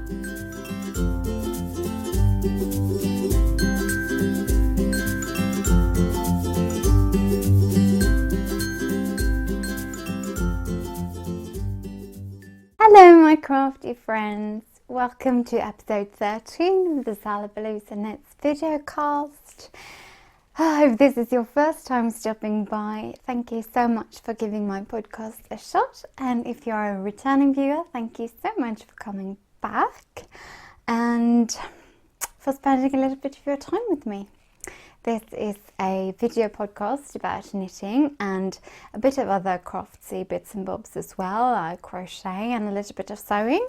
Hello my crafty friends, welcome to episode 13 of the Salapaloosa Knits videocast. If this is your first time stopping by, thank you so much for giving my podcast a shot, and if you are a returning viewer, thank you so much for coming back and for spending a little bit of your time with me. This is a video podcast about knitting and a bit of other craftsy bits and bobs as well, like crochet and a little bit of sewing,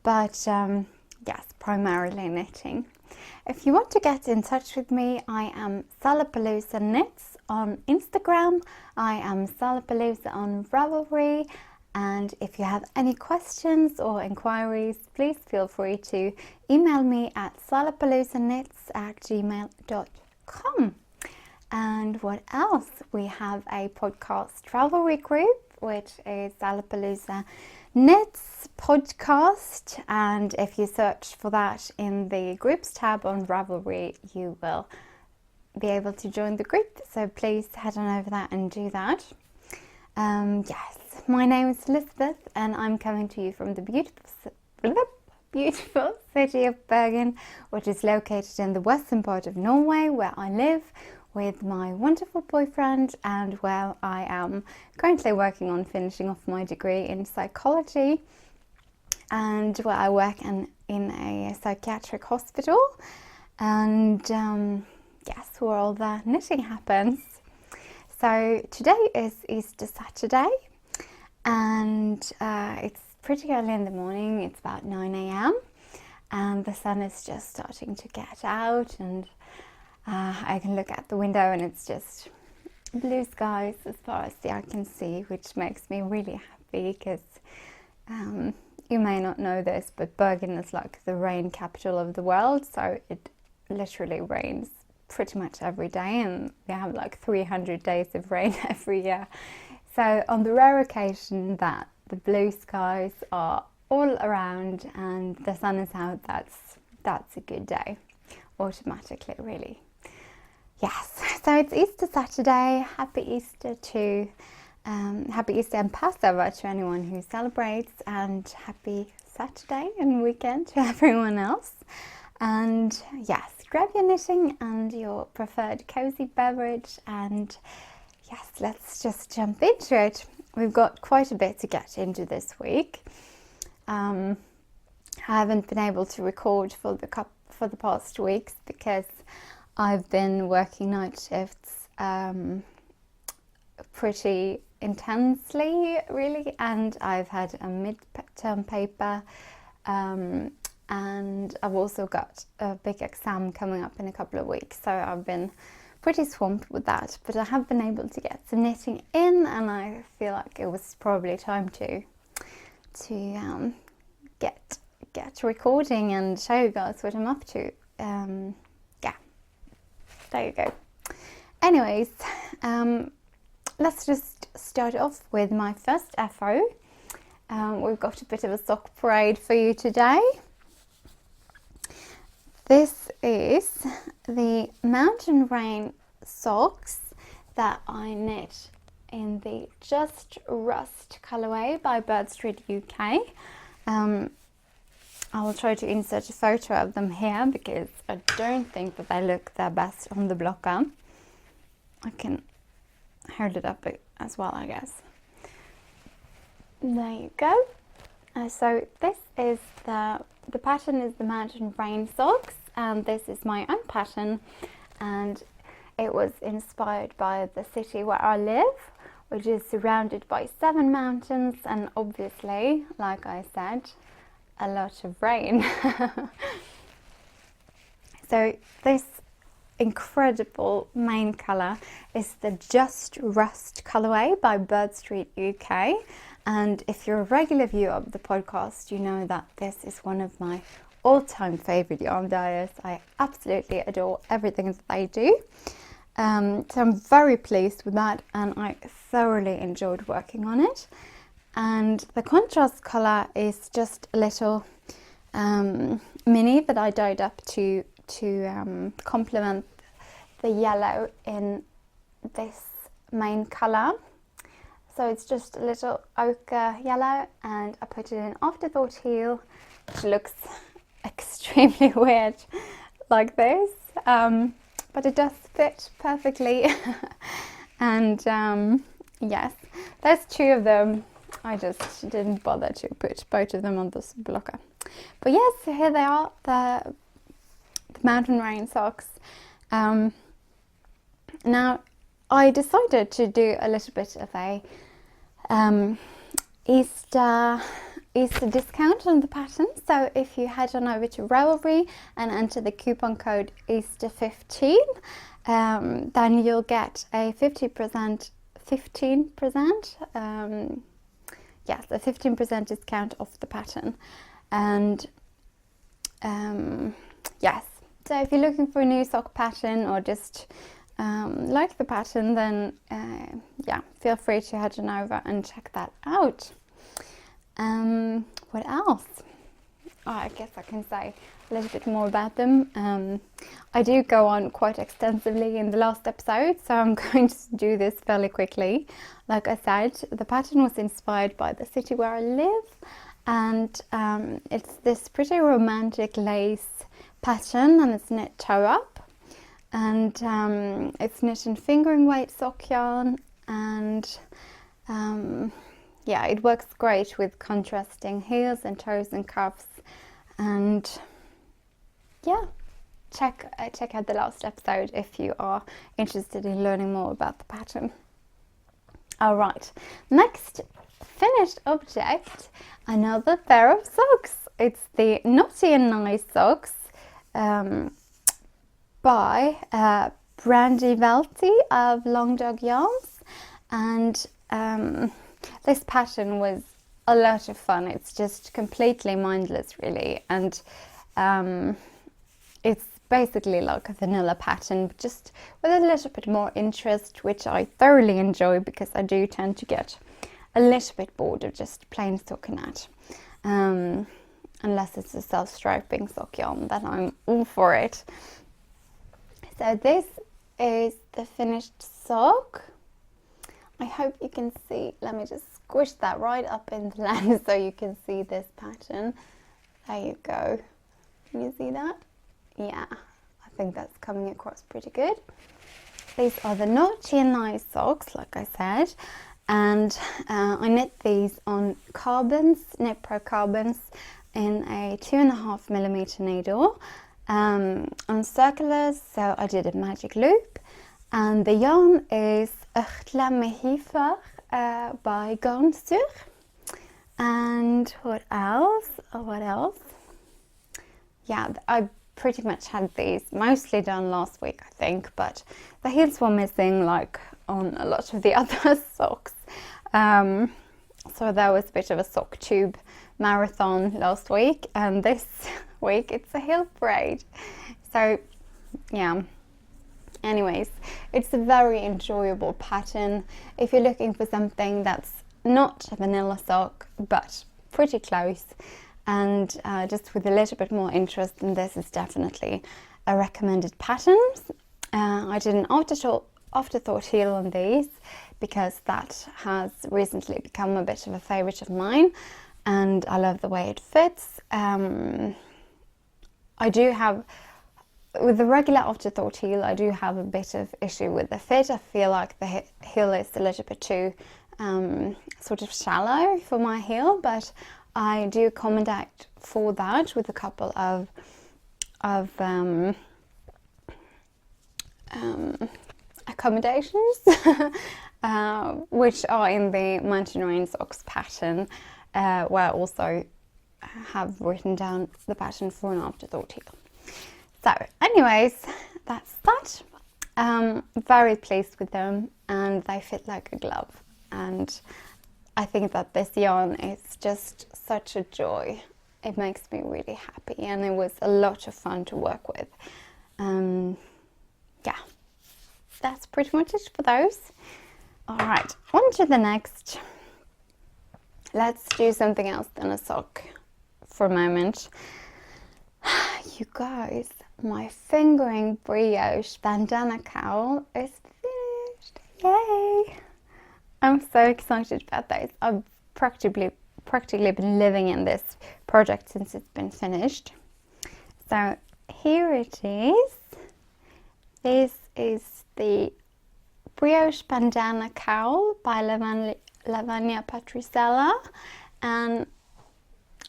but yes, primarily knitting. If you want to get in touch with me, I am Salapaloosa Knits on Instagram, I am Salapaloosa on Ravelry, and if you have any questions or inquiries, please feel free to email me at salapaloosanknits@gmail.com. And what else? We have a podcast Ravelry group, which is Salapaloosa Knits podcast, and if you search for that in the groups tab on Ravelry, you will be able to join the group, so please head on over that and do that. Yes, my name is Elizabeth and I'm coming to you from the beautiful city of Bergen, which is located in the western part of Norway, where I live with my wonderful boyfriend and where I am currently working on finishing off my degree in psychology, and where I work in a psychiatric hospital, and yes, where all the knitting happens. So today is Easter Saturday, and it's pretty early in the morning. It's about 9 a.m. and the sun is just starting to get out, and I can look out the window and it's just blue skies as far as the eye can see, which makes me really happy because you may not know this, but Bergen is like the rain capital of the world, so it literally rains pretty much every day, and we have like 300 days of rain every year. So on the rare occasion that the blue skies are all around and the sun is out, that's a good day automatically, really. Yes, so it's Easter Saturday. Happy Easter and Passover to anyone who celebrates, and happy Saturday and weekend to everyone else. And yes, grab your knitting and your preferred cozy beverage, and yes, let's just jump into it. We've got quite a bit to get into this week. I haven't been able to record for the past weeks because I've been working night shifts pretty intensely, really, and I've had a mid-term paper, and I've also got a big exam coming up in a couple of weeks, so I've been pretty swamped with that, but I have been able to get some knitting in, and I feel like it was probably time to get recording and show you guys what I'm up to. Yeah, there you go. Anyways, let's just start off with my first FO. We've got a bit of a sock parade for you today. This is the Mountain Rain socks that I knit in the Just Rust colorway by Bird Street UK. I will try to insert a photo of them here because I don't think that they look their best on the blocker. I can hold it up as well, I guess. There you go. So this is the pattern is the Mountain Rain socks, and this is my own pattern, and it was inspired by the city where I live, which is surrounded by 7 mountains, and obviously, like I said, a lot of rain. So this incredible main colour is the Just Rust colourway by Bird Street UK, and if you're a regular viewer of the podcast, you know that this is one of my all-time favourite yarn dyers. I absolutely adore everything that they do. So I'm very pleased with that, and I thoroughly enjoyed working on it. And the contrast colour is just a little mini that I dyed up to complement the yellow in this main colour. So it's just a little ochre yellow, and I put it in Afterthought Heel, which looks extremely weird like this, but it does fit perfectly. And yes, there's two of them. I just didn't bother to put both of them on this blocker. But yes, here they are, the mountain rain socks. Now I decided to do a little bit of a Easter discount on the pattern. So if you head on over to Ravelry and enter the coupon code Easter15, then you'll get a 15%, yes, a 15% discount off the pattern. And yes, so if you're looking for a new sock pattern or just like the pattern, then yeah, feel free to head on over and check that out. What else? Oh, I guess I can say a little bit more about them. I do go on quite extensively in the last episode, so I'm going to do this fairly quickly. Like I said, the pattern was inspired by the city where I live, and it's this pretty romantic lace pattern, and it's knit toe up, and it's knit in fingering weight sock yarn, and yeah, it works great with contrasting heels and toes and cuffs. And yeah, check out the last episode if you are interested in learning more about the pattern. All right, next finished object, another pair of socks. It's the Naughty and Nice socks by Brandy Velty of Long Dog Yarns, and this pattern was a lot of fun. It's just completely mindless, really, and it's basically like a vanilla pattern, but just with a little bit more interest, which I thoroughly enjoy because I do tend to get a little bit bored of just plain stockinette. Unless it's a self-striping sock yarn, then I'm all for it. So this is the finished sock. I hope you can see. Let me just squish that right up in the lens so you can see this pattern. There you go. Can you see that? Yeah, I think that's coming across pretty good. These are the Naughty and Nice socks, like I said, and I knit these on carbons, Knit Pro carbons, in a 2.5mm needle on circulars. So I did a magic loop, and the yarn is Örtla Mehifer by Garnsur. And what else? Yeah, I pretty much had these mostly done last week, I think, but the heels were missing like on a lot of the other socks. So there was a bit of a sock tube marathon last week, and this week it's a heel braid. So yeah, anyways, it's a very enjoyable pattern if you're looking for something that's not a vanilla sock but pretty close, and just with a little bit more interest, then this is definitely a recommended pattern. I did an afterthought heel on these because that has recently become a bit of a favorite of mine, and I love the way it fits. I do have, with the regular afterthought heel, I do have a bit of issue with the fit. I feel like the heel is a little bit too sort of shallow for my heel, but I do accommodate for that with a couple of accommodations, which are in the Mountain Rain Socks pattern, where I also have written down the pattern for an afterthought heel. So anyways, that's that. Very pleased with them, and they fit like a glove, and I think that this yarn is just such a joy. It makes me really happy, and it was a lot of fun to work with. Yeah, that's pretty much it for those. All right, on to the next. Let's do something else than a sock for a moment. You guys, my fingering brioche bandana cowl is finished. Yay! I'm so excited about this. I've practically been living in this project since it's been finished. So here it is. This is the brioche bandana cowl by Lavagna Patricella, and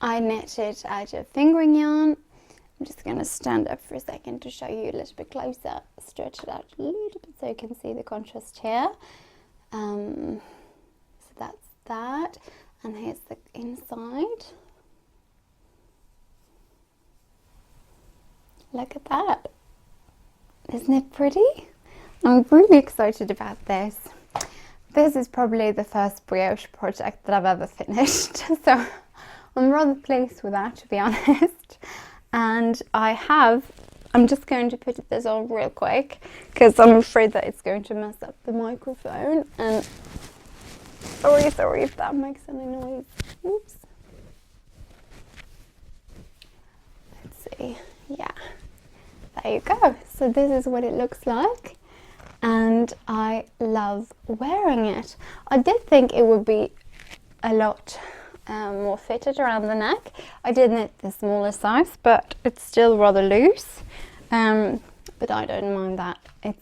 I knitted out of fingering yarn. I'm just going to stand up for a second to show you a little bit closer, stretch it out a little bit so you can see the contrast here. So that's that, and here's the inside. Look at that. Isn't it pretty? I'm really excited about this. This is probably the first brioche project that I've ever finished, so I'm rather pleased with that, to be honest. And I'm just going to put this on real quick because I'm afraid that it's going to mess up the microphone. And sorry if that makes any noise. Oops. Let's see. Yeah. There you go. So this is what it looks like. And I love wearing it. I did think it would be a lot more fitted around the neck. I did knit the smaller size, but it's still rather loose. But I don't mind that. I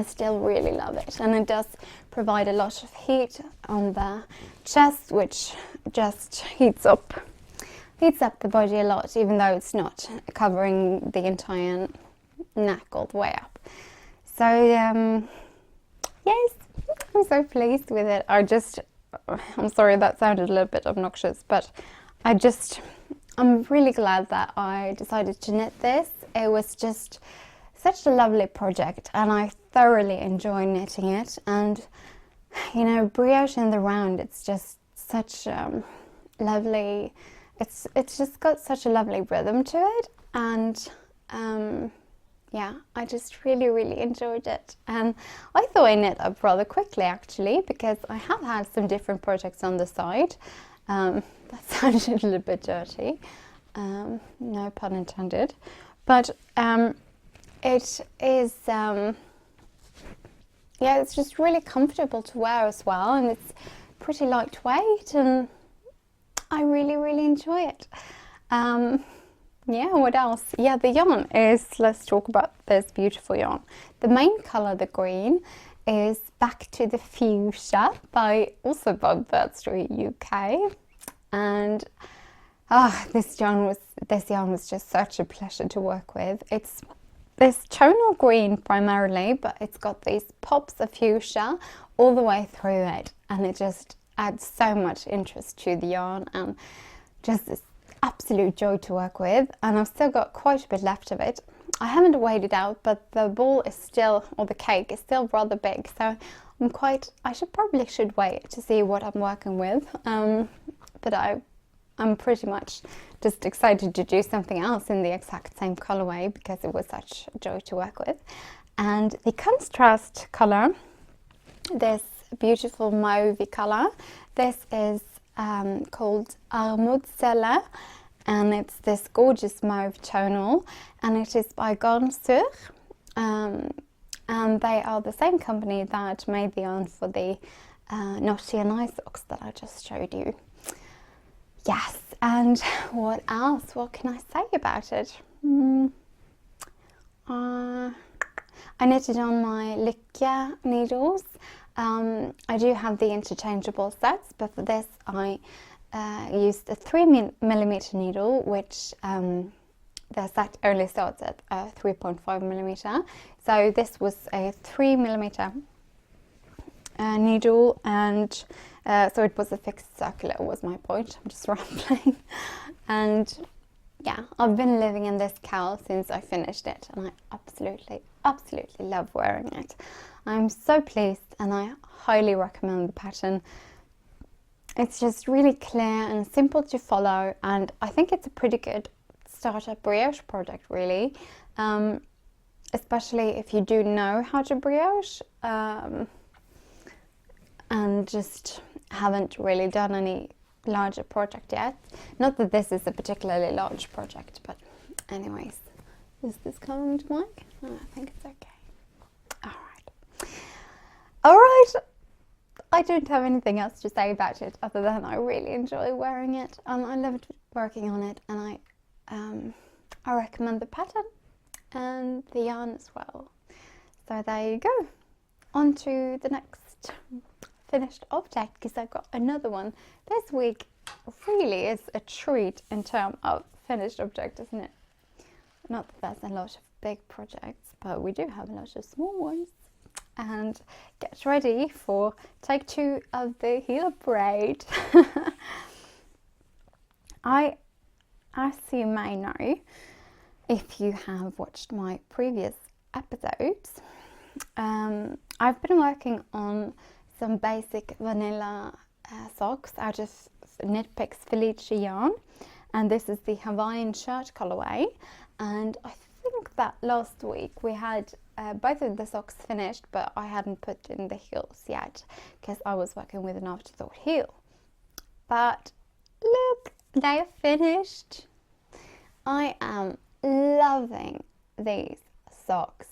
still really love it, and it does provide a lot of heat on the chest, which just heats up the body a lot, even though it's not covering the entire neck all the way up. So yes, I'm so pleased with it. I'm sorry that sounded a little bit obnoxious, but I'm really glad that I decided to knit this. It was just such a lovely project, and I thoroughly enjoy knitting it. And you know, brioche in the round, it's just such lovely. It's just got such a lovely rhythm to it, and yeah, I just really enjoyed it. And I thought I knit up rather quickly, actually, because I have had some different projects on the side. That sounded a little bit dirty, no pun intended, but it is yeah, it's just really comfortable to wear as well, and it's pretty lightweight, and I really enjoy it. Yeah, what else? Yeah, the yarn is, let's talk about this beautiful yarn. The main color, the green, is Back to the Fuchsia by Bird Story UK. And this yarn was just such a pleasure to work with. It's this tonal green primarily, but it's got these pops of fuchsia all the way through it, and it just adds so much interest to the yarn, and just this absolute joy to work with. And I've still got quite a bit left of it. I haven't weighed it out, but the ball is still, or the cake is still rather big, so I probably should weigh it to see what I'm working with. But I'm pretty much just excited to do something else in the exact same colorway because it was such a joy to work with. And the contrast color, this beautiful mauvey color, this is called Armudzelle, and it's this gorgeous mauve tonal, and it is by Garn Sur, and they are the same company that made the yarn for the Naughty and Nice socks that I just showed you. Yes, and what else? What can I say about it? I knitted on my Lykke needles. I do have the interchangeable sets, but for this I used a 3mm needle, which the set only starts at 3.5mm. So this was a 3mm needle, and so it was a fixed circular, was my point. I'm just rambling. And yeah, I've been living in this cowl since I finished it, and I absolutely love wearing it. I'm so pleased, and I highly recommend the pattern. It's just really clear and simple to follow, and I think it's a pretty good startup brioche project, really, especially if you do know how to brioche and just haven't really done any larger project yet. Not that this is a particularly large project, but anyways. Is this coming to mic? No, I think it's okay. Alright. I don't have anything else to say about it other than I really enjoy wearing it and I loved working on it, and I recommend the pattern and the yarn as well. So there you go. On to the next finished object, because I've got another one. This week really is a treat in terms of finished object, isn't it? Not that there's a lot of big projects, but we do have a lot of small ones. And get ready for take 2 of the heel braid. As you may know, if you have watched my previous episodes, I've been working on some basic vanilla socks out of Knit Picks Felice yarn, and this is the Hawaiian shirt colorway. And I think that last week we had both of the socks finished, but I hadn't put in the heels yet because I was working with an afterthought heel. But look, they are finished. I am loving these socks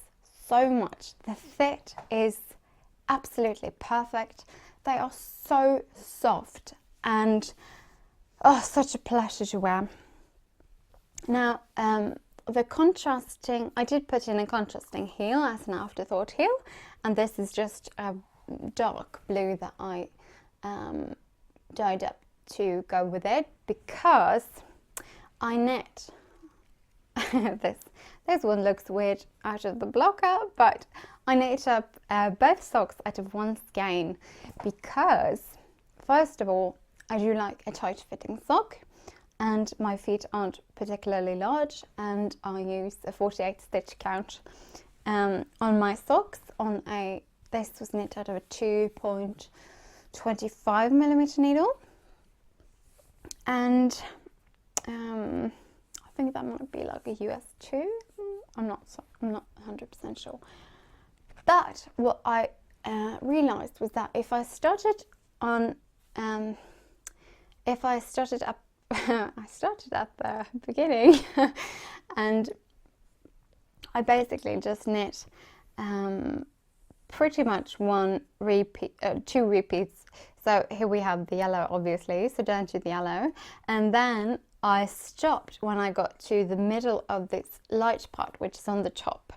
so much. The fit is absolutely perfect. They are so soft and such a pleasure to wear. Now, the contrasting, I did put in a contrasting heel as an afterthought heel, and this is just a dark blue that I dyed up to go with it, because I knit this one looks weird out of the blocker, but I knit up both socks out of one skein because, first of all, I do like a tight fitting sock, and my feet aren't particularly large, and I use a 48 stitch count on my socks. This was knit out of a 2.25 millimeter needle, and I think that might be like a US 2. I'm not 100% sure. But what I realized was that if I started up I started at the beginning and I basically just knit pretty much 2 repeats. So here we have the yellow, obviously, so down to the yellow, and then I stopped when I got to the middle of this light part, which is on the top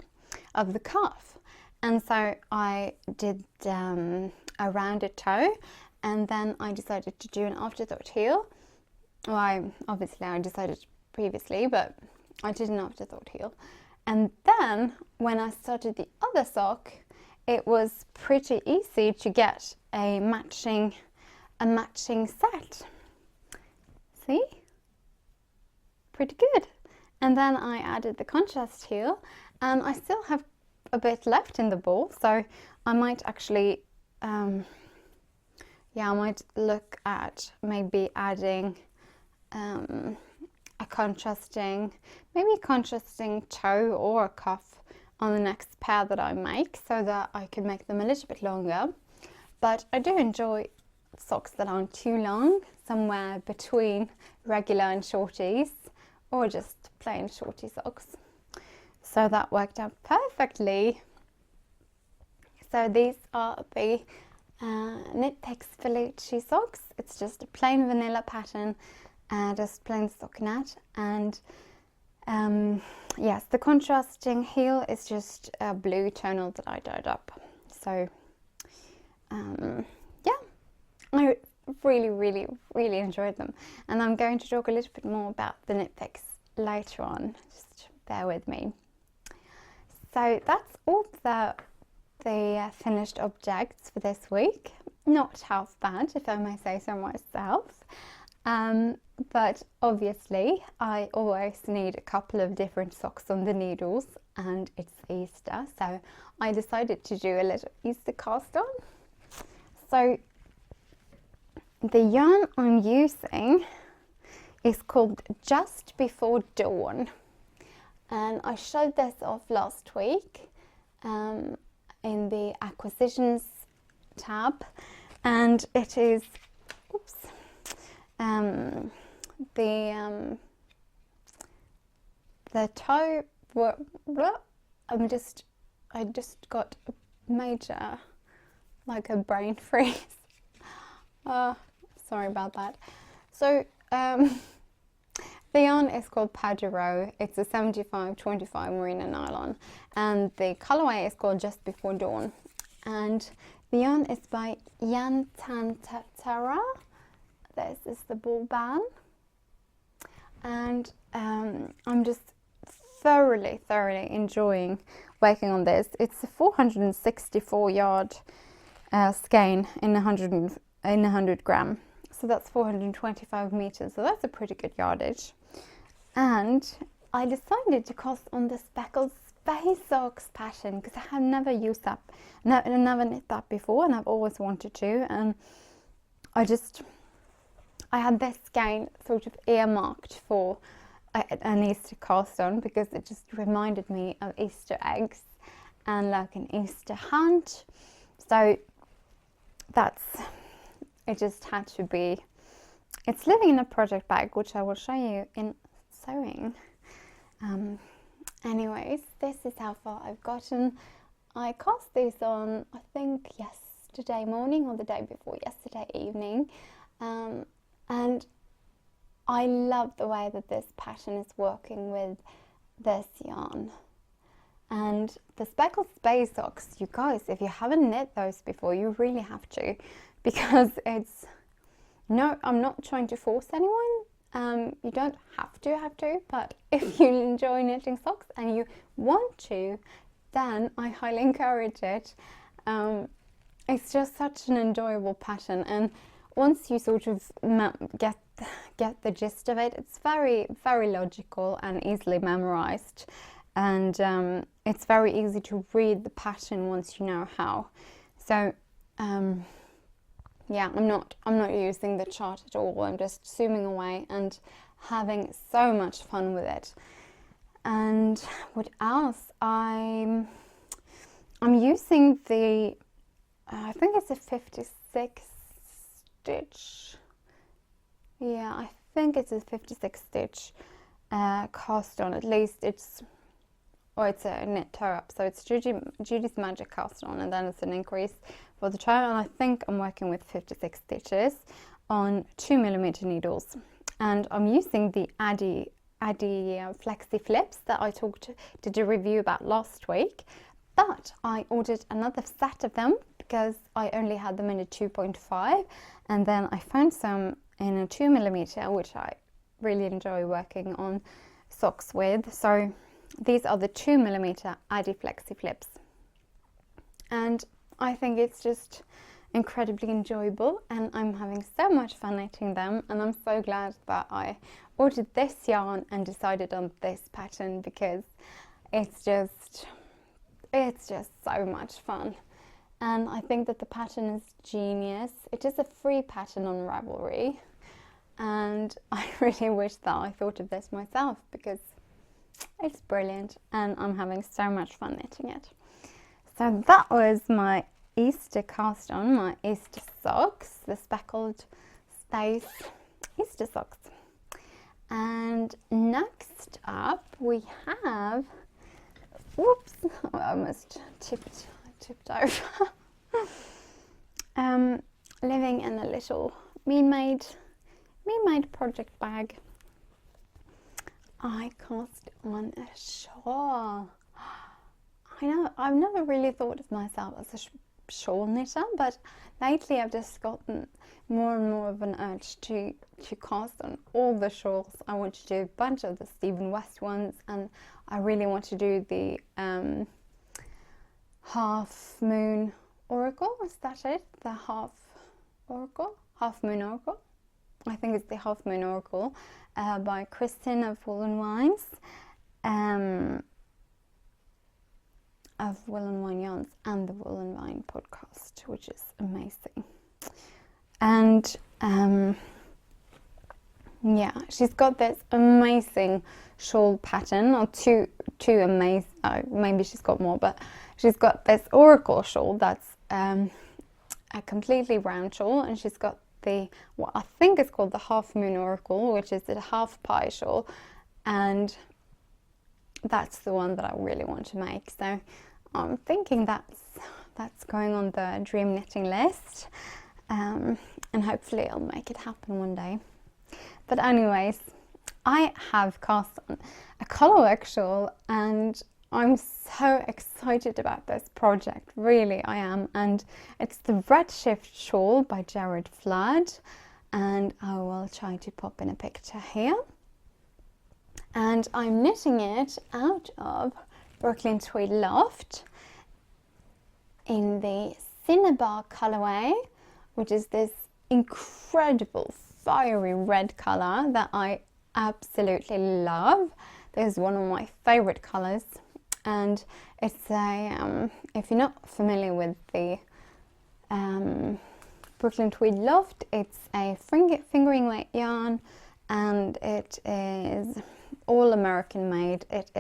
of the calf, and so I did a rounded toe, and then I decided to do an afterthought heel. Well, obviously I decided previously, but I did an afterthought heel. And then when I started the other sock, it was pretty easy to get a matching set. See? Pretty good. And then I added the contrast heel, and I still have a bit left in the ball, so I might actually I might look at maybe adding a contrasting toe or a cuff on the next pair that I make, so that I can make them a little bit longer. But I do enjoy socks that aren't too long, somewhere between regular and shorties, or just plain shorty socks. So that worked out perfectly. So these are the Knit Picks Felice socks. It's just a plain vanilla pattern, just plain stockinette, and yes, the contrasting heel is just a blue tonal that I dyed up. So yeah, I really enjoyed them, and I'm going to talk a little bit more about the Knit Picks later on. Just bear with me. So that's all the finished objects for this week. Not half bad, if I may say so myself. But obviously I always need a couple of different socks on the needles, and it's Easter, so I decided to do a little Easter cast on. So the yarn I'm using is called Just Before Dawn, and I showed this off last week in the acquisitions tab, and it is the toe, I just got a major, like a brain freeze. Sorry about that. So the yarn is called Paduro. It's a 75-25 merino nylon, and the colorway is called Just Before Dawn. And the yarn is by Yan Tantara. This is the ball band, and I'm just thoroughly enjoying working on this. It's a 464 yard skein in 100 gram, so that's 425 meters, so that's a pretty good yardage. And I decided to cast on the speckled space socks pattern because I have never used that, never knit that before, and I've always wanted to. And I had this skein sort of earmarked for an Easter cast on because it just reminded me of Easter eggs and like an Easter hunt. So it just had to be. It's living in a project bag, which I will show you in sewing. Anyways, this is how far I've gotten. I cast these on, I think, yesterday morning or the day before yesterday evening. And I love the way that this pattern is working with this yarn. And the speckled space socks, you guys, if you haven't knit those before, you really have to, because I'm not trying to force anyone. You don't have to, but if you enjoy knitting socks and you want to, then I highly encourage it. It's just such an enjoyable pattern, and once you sort of get the gist of it, it's very logical and easily memorized, and it's very easy to read the pattern once you know how. So yeah, I'm not using the chart at all. I'm just zooming away and having so much fun with it. And what else? I'm using the, I think it's a 56 stitch. Yeah, I think it's a 56 stitch cast on. At least it's a knit toe up, so it's Judy's Magic cast on, and then it's an increase for the toe. And I think I'm working with 56 stitches on 2mm needles, and I'm using the Addy Flexi Flips that I did a review about last week, but I ordered another set of them because I only had them in a 2.5, and then I found some in a 2mm, which I really enjoy working on socks with. So these are the 2mm Addy Flexi Flips, and I think it's just incredibly enjoyable, and I'm having so much fun knitting them. And I'm so glad that I ordered this yarn and decided on this pattern, because it's just so much fun. And I think that the pattern is genius. It is a free pattern on Ravelry, and I really wish that I thought of this myself, because it's brilliant and I'm having so much fun knitting it. So that was my Easter cast on, my Easter socks, the speckled space Easter socks. And next up we have, whoops, I almost tipped over. Living in a little Mean Made project bag. I cast on a shawl. I know, I've never really thought of myself as a shawl knitter, but lately I've just gotten more and more of an urge to cast on all the shawls. I want to do a bunch of the Stephen West ones, and I really want to do the Half Moon Oracle. Is that it? The Half Moon Oracle? I think it's the Half Moon Oracle by Kristin of Wool & Wines, of Wool & Wine Yarns and the Wool & Wine podcast, which is amazing. And yeah, she's got this amazing shawl pattern, or two amazing, maybe she's got more, but she's got this Oracle shawl that's a completely round shawl, and she's got the, what I think is called the Half Moon Oracle, which is the half pie shawl, and that's the one that I really want to make. So I'm thinking that's going on the dream knitting list, and hopefully I'll make it happen one day. But anyways, I have cast on a colourwork shawl, and I'm so excited about this project, really I am. And it's the Redshift shawl by Jared Flood, and I will try to pop in a picture here. And I'm knitting it out of Brooklyn Tweed Loft in the Cinnabar colourway, which is this incredible fiery red colour that I absolutely love. This is one of my favourite colours, and it's a, if you're not familiar with the Brooklyn Tweed Loft, it's a fingering weight yarn, and it is all American made. It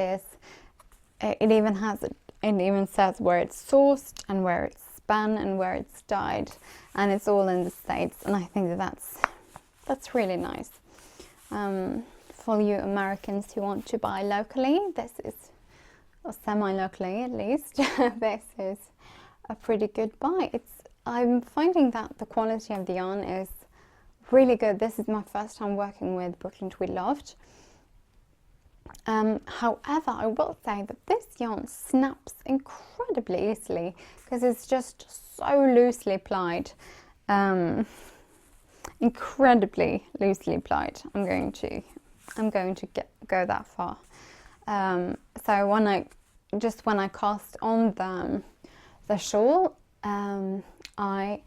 even says where it's sourced and where it's spun and where it's dyed, and it's all in the States, and I think that's really nice. For you Americans who want to buy locally, this is, or semi-locally at least, this is a pretty good buy. I'm finding that the quality of the yarn is really good. This is my first time working with Brooklyn Tweed Loft. However, I will say that this yarn snaps incredibly easily because it's just so loosely plied. Incredibly loosely plied. I'm going to go that far. So when I cast on the shawl, I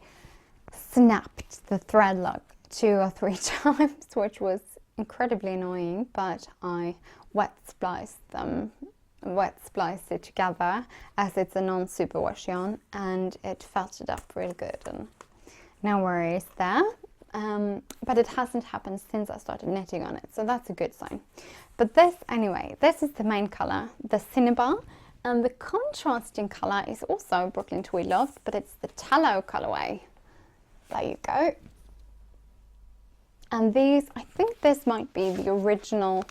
snapped the thread like 2 or 3 times, which was incredibly annoying, but I wet spliced it together, as it's a non-superwash yarn, and it felted up really good, and no worries there. But it hasn't happened since I started knitting on it, so that's a good sign. But this, anyway, this is the main colour, the Cinnabar, and the contrasting colour is also Brooklyn Tweed Loft, but it's the Tallow colourway. There you go. And these, I think this might be the original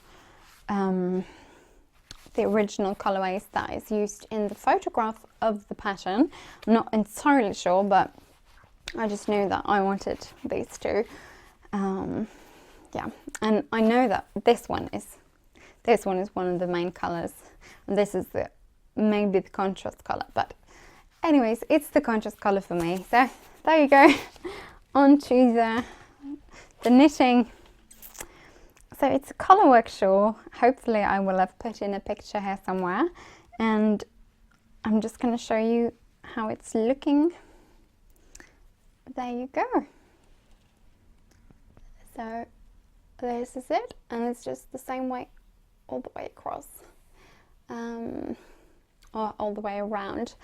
colourways that is used in the photograph of the pattern. I'm not entirely sure, but I just knew that I wanted these two. Yeah, and I know that this one is one of the main colours, and this is maybe the contrast colour, but anyways, it's the contrast colour for me. So there you go. On to the knitting. So it's a colourwork shawl. Hopefully I will have put in a picture here somewhere, and I'm just going to show you how it's looking. There you go. So this is it, and it's just the same way all the way across, or all the way around.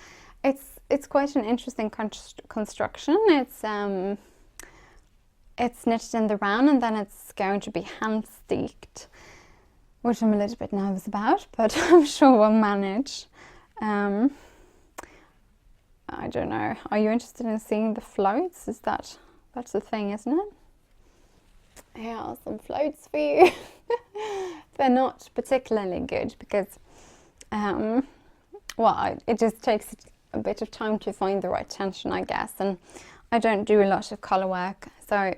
It's quite an interesting construction. It's knitted in the round, and then it's going to be hand steeked, which I'm a little bit nervous about, but I'm sure we'll manage. I don't know. Are you interested in seeing the floats? That's the thing, isn't it? Here are some floats for you. They're not particularly good because, it just takes a bit of time to find the right tension, I guess, and I don't do a lot of colour work, so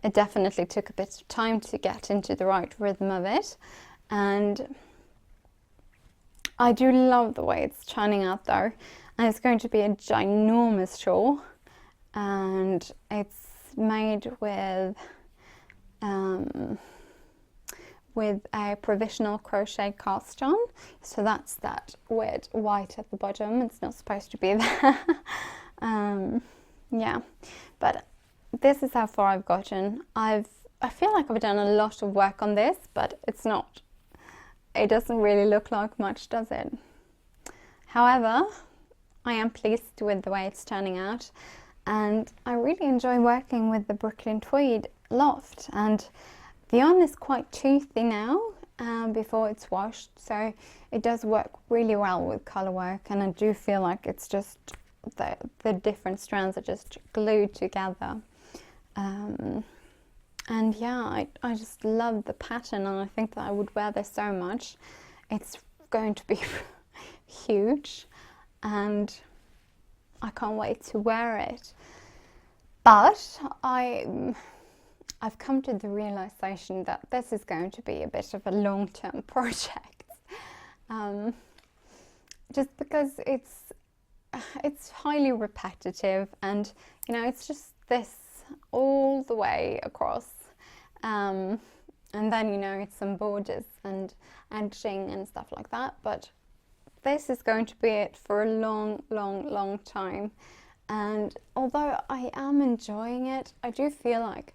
it definitely took a bit of time to get into the right rhythm of it, and I do love the way it's turning out though, and it's going to be a ginormous shawl, and it's made with a provisional crochet cast on, so that's that weird white at the bottom. It's not supposed to be there. Yeah, but this is how far I've gotten. I feel like I've done a lot of work on this, but it doesn't really look like much, does it? However, I am pleased with the way it's turning out, and I really enjoy working with the Brooklyn Tweed Loft, and the yarn is quite toothy now before it's washed, so it does work really well with colour work, and I do feel like it's just the different strands are just glued together. And yeah, I just love the pattern, and I think that I would wear this so much. It's going to be huge, and I can't wait to wear it. But I've come to the realization that this is going to be a bit of a long-term project, just because it's highly repetitive, and you know, it's just this all the way across, and then, you know, it's some borders and edging and stuff like that, but this is going to be it for a long time. And although I am enjoying it, I do feel like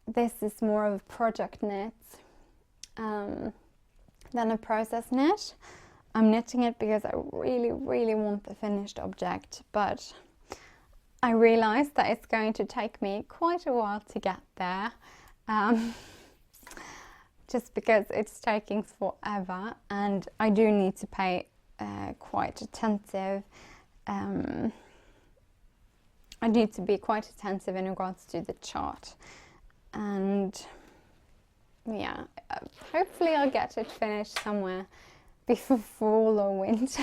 this is more of a project knit than a process knit. I'm knitting it because I really want the finished object, but I realized that it's going to take me quite a while to get there, just because it's taking forever, and I do need to pay quite attentive. I need to be quite attentive in regards to the chart, and yeah, hopefully I'll get it finished somewhere before fall or winter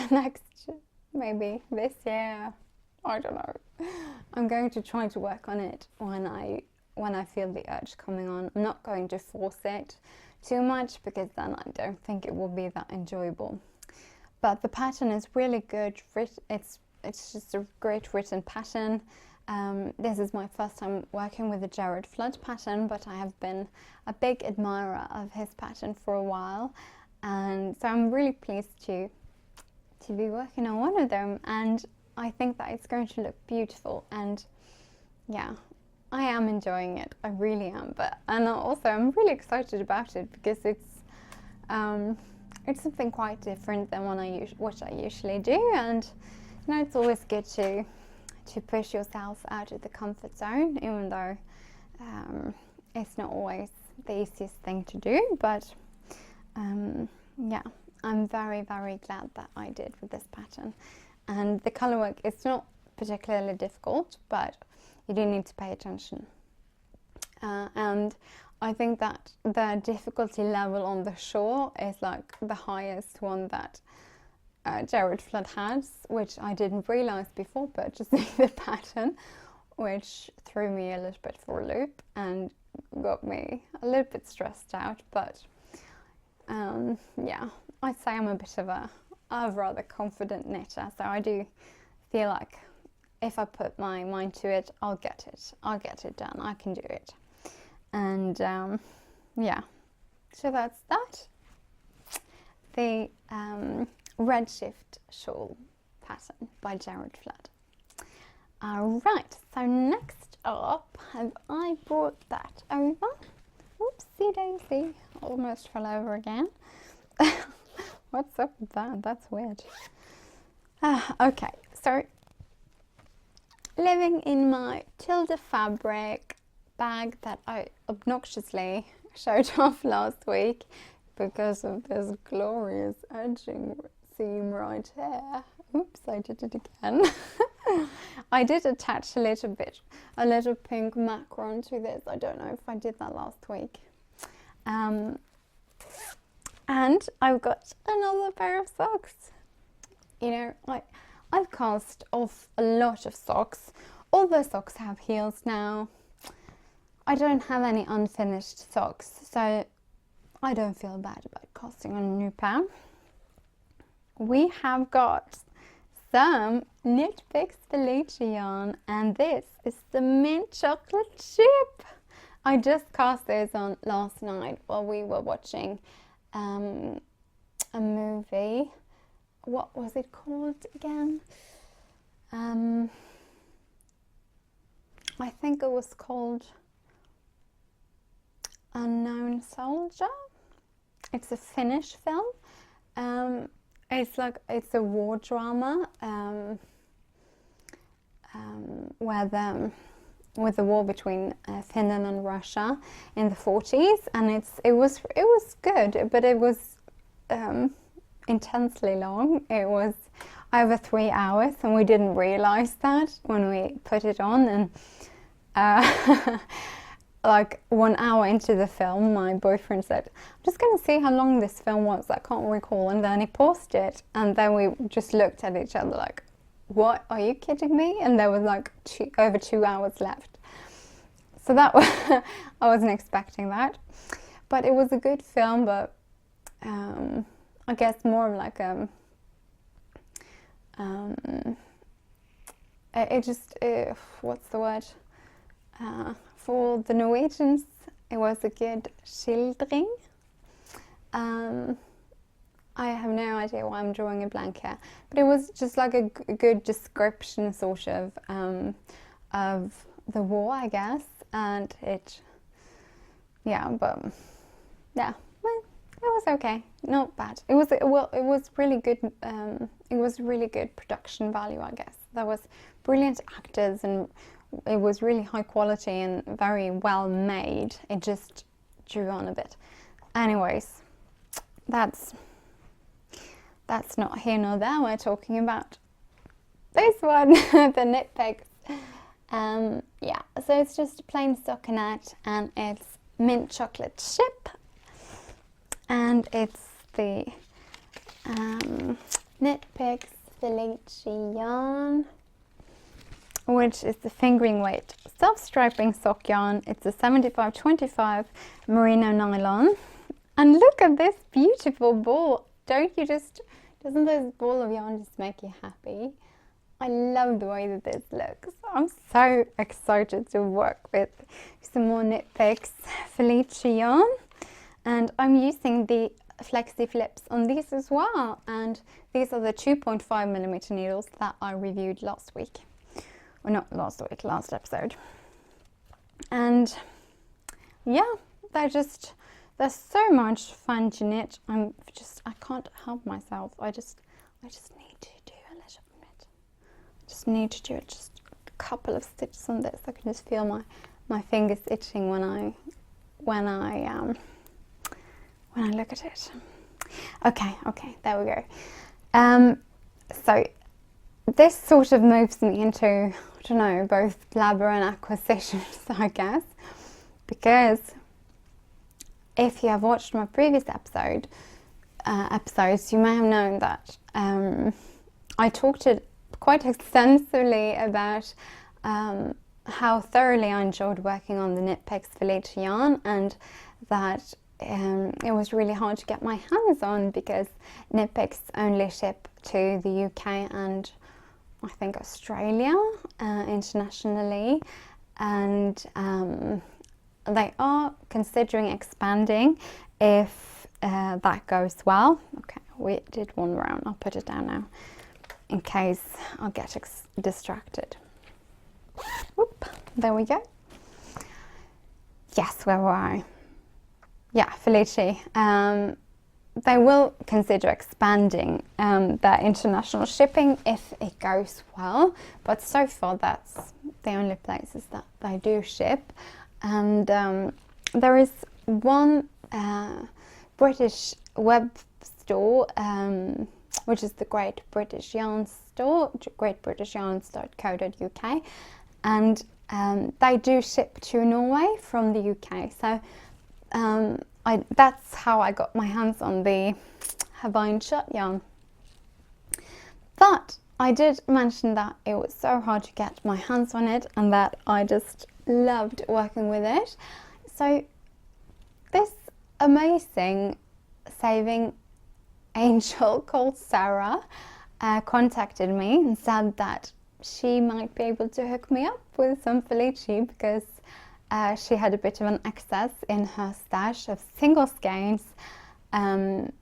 maybe this year. I don't know. I'm going to try to work on it when I feel the urge coming on. I'm not going to force it too much, because then I don't think it will be that enjoyable. But the pattern is really good. It's just a great written pattern. This is my first time working with the Jared Flood pattern, but I have been a big admirer of his pattern for a while, and so I'm really pleased to be working on one of them, and I think that it's going to look beautiful. And yeah, I am enjoying it, I really am. And also I'm really excited about it, because it's something quite different than what I usually do, and you know, it's always good to push yourself out of the comfort zone, even though it's not always the easiest thing to do. But yeah, I'm very glad that I did with this pattern. And the colour work, it's not particularly difficult, but you do need to pay attention. And I think that the difficulty level on the shore is like the highest one that Jared Flood has, which I didn't realise before purchasing the pattern, which threw me a little bit for a loop and got me a little bit stressed out. But yeah, I'd say I'm a bit of a rather confident knitter, so I do feel like if I put my mind to it, I'll get it done. I can do it. And yeah, so that's that. The Redshift shawl pattern by Jared Flood. Alright, so next up, have I brought that over? Whoopsie daisy, almost fell over again. What's up with that? That's weird. Okay, so living in my Tilda fabric bag that I obnoxiously showed off last week because of this glorious edging seam right here. Oops, I did it again. I did attach a little pink macron to this. I don't know if I did that last week. And I've got another pair of socks. You know, I've cast off a lot of socks. All the socks have heels now. I don't have any unfinished socks, so I don't feel bad about casting on a new pair. We have got some Knit Picks Felicia yarn, and this is the mint chocolate chip. I just cast this on last night while we were watching a movie. What was it called again? I think it was called Unknown Soldier. It's a Finnish film. It's a war drama with the war between Finland and Russia in the 40s, and it was good, but it was intensely long. over 3 hours, and we didn't realize that when we put it on. And like 1 hour into the film, my boyfriend said, I'm just going to see how long this film was, I can't recall. And then he paused it, and then we just looked at each other like, what, are you kidding me? And there was like over 2 hours left. So that was I wasn't expecting that, but it was a good film. But I guess more of like what's the word, for the Norwegians, it was a good skildring. I have no idea why I'm drawing a blank here, but it was just like a good description sort of the war, I guess. And it, yeah, but yeah, well, it was okay, not bad. It was, well, it was really good. It was really good production value, I guess. There was brilliant actors, and it was really high quality and very well made. It just drew on a bit. Anyways, that's not here nor there. We're talking about this one, the nitpicks. Yeah, so it's just a plain stockinette, and it's mint chocolate chip, and it's the Nitpicks Felici yarn, which is the fingering weight self-striping sock yarn. It's a 75/25 merino nylon, and look at this beautiful ball. Doesn't this ball of yarn just make you happy? I love the way that this looks. I'm so excited to work with some more Nitpicks Felici yarn, and I'm using the flexi flips on these as well, and these are the 2.5mm needles that I reviewed last week, or not last week, last episode. And yeah, they're so much fun to knit. I can't help myself. I just need to do a little bit. Just need to do just a couple of stitches on this. I can just feel my fingers itching when I look at it. Okay, there we go. So this sort of moves me into, I don't know, both blabber and acquisitions, I guess, because if you have watched my previous episodes, you may have known that I talked quite extensively about how thoroughly I enjoyed working on the Nitpicks Felici yarn, and that it was really hard to get my hands on because Nitpicks only ship to the UK and I think Australia internationally, and they are considering expanding if that goes well. Okay, we did one round. I'll put it down now in case I'll get distracted. Whoop, there we go. Yes, where were I? Yeah, Felici. They will consider expanding their international shipping if it goes well, but so far that's the only places that they do ship. And there is one British web store, which is the Great British Yarn Store, greatbritishyarns.co.uk, and they do ship to Norway from the UK. So that's how I got my hands on the Hawaiian shirt yarn. But I did mention that it was so hard to get my hands on it, and that I just loved working with it. So this amazing saving angel called Sarah contacted me and said that she might be able to hook me up with some Felici, because she had a bit of an excess in her stash of single skeins, and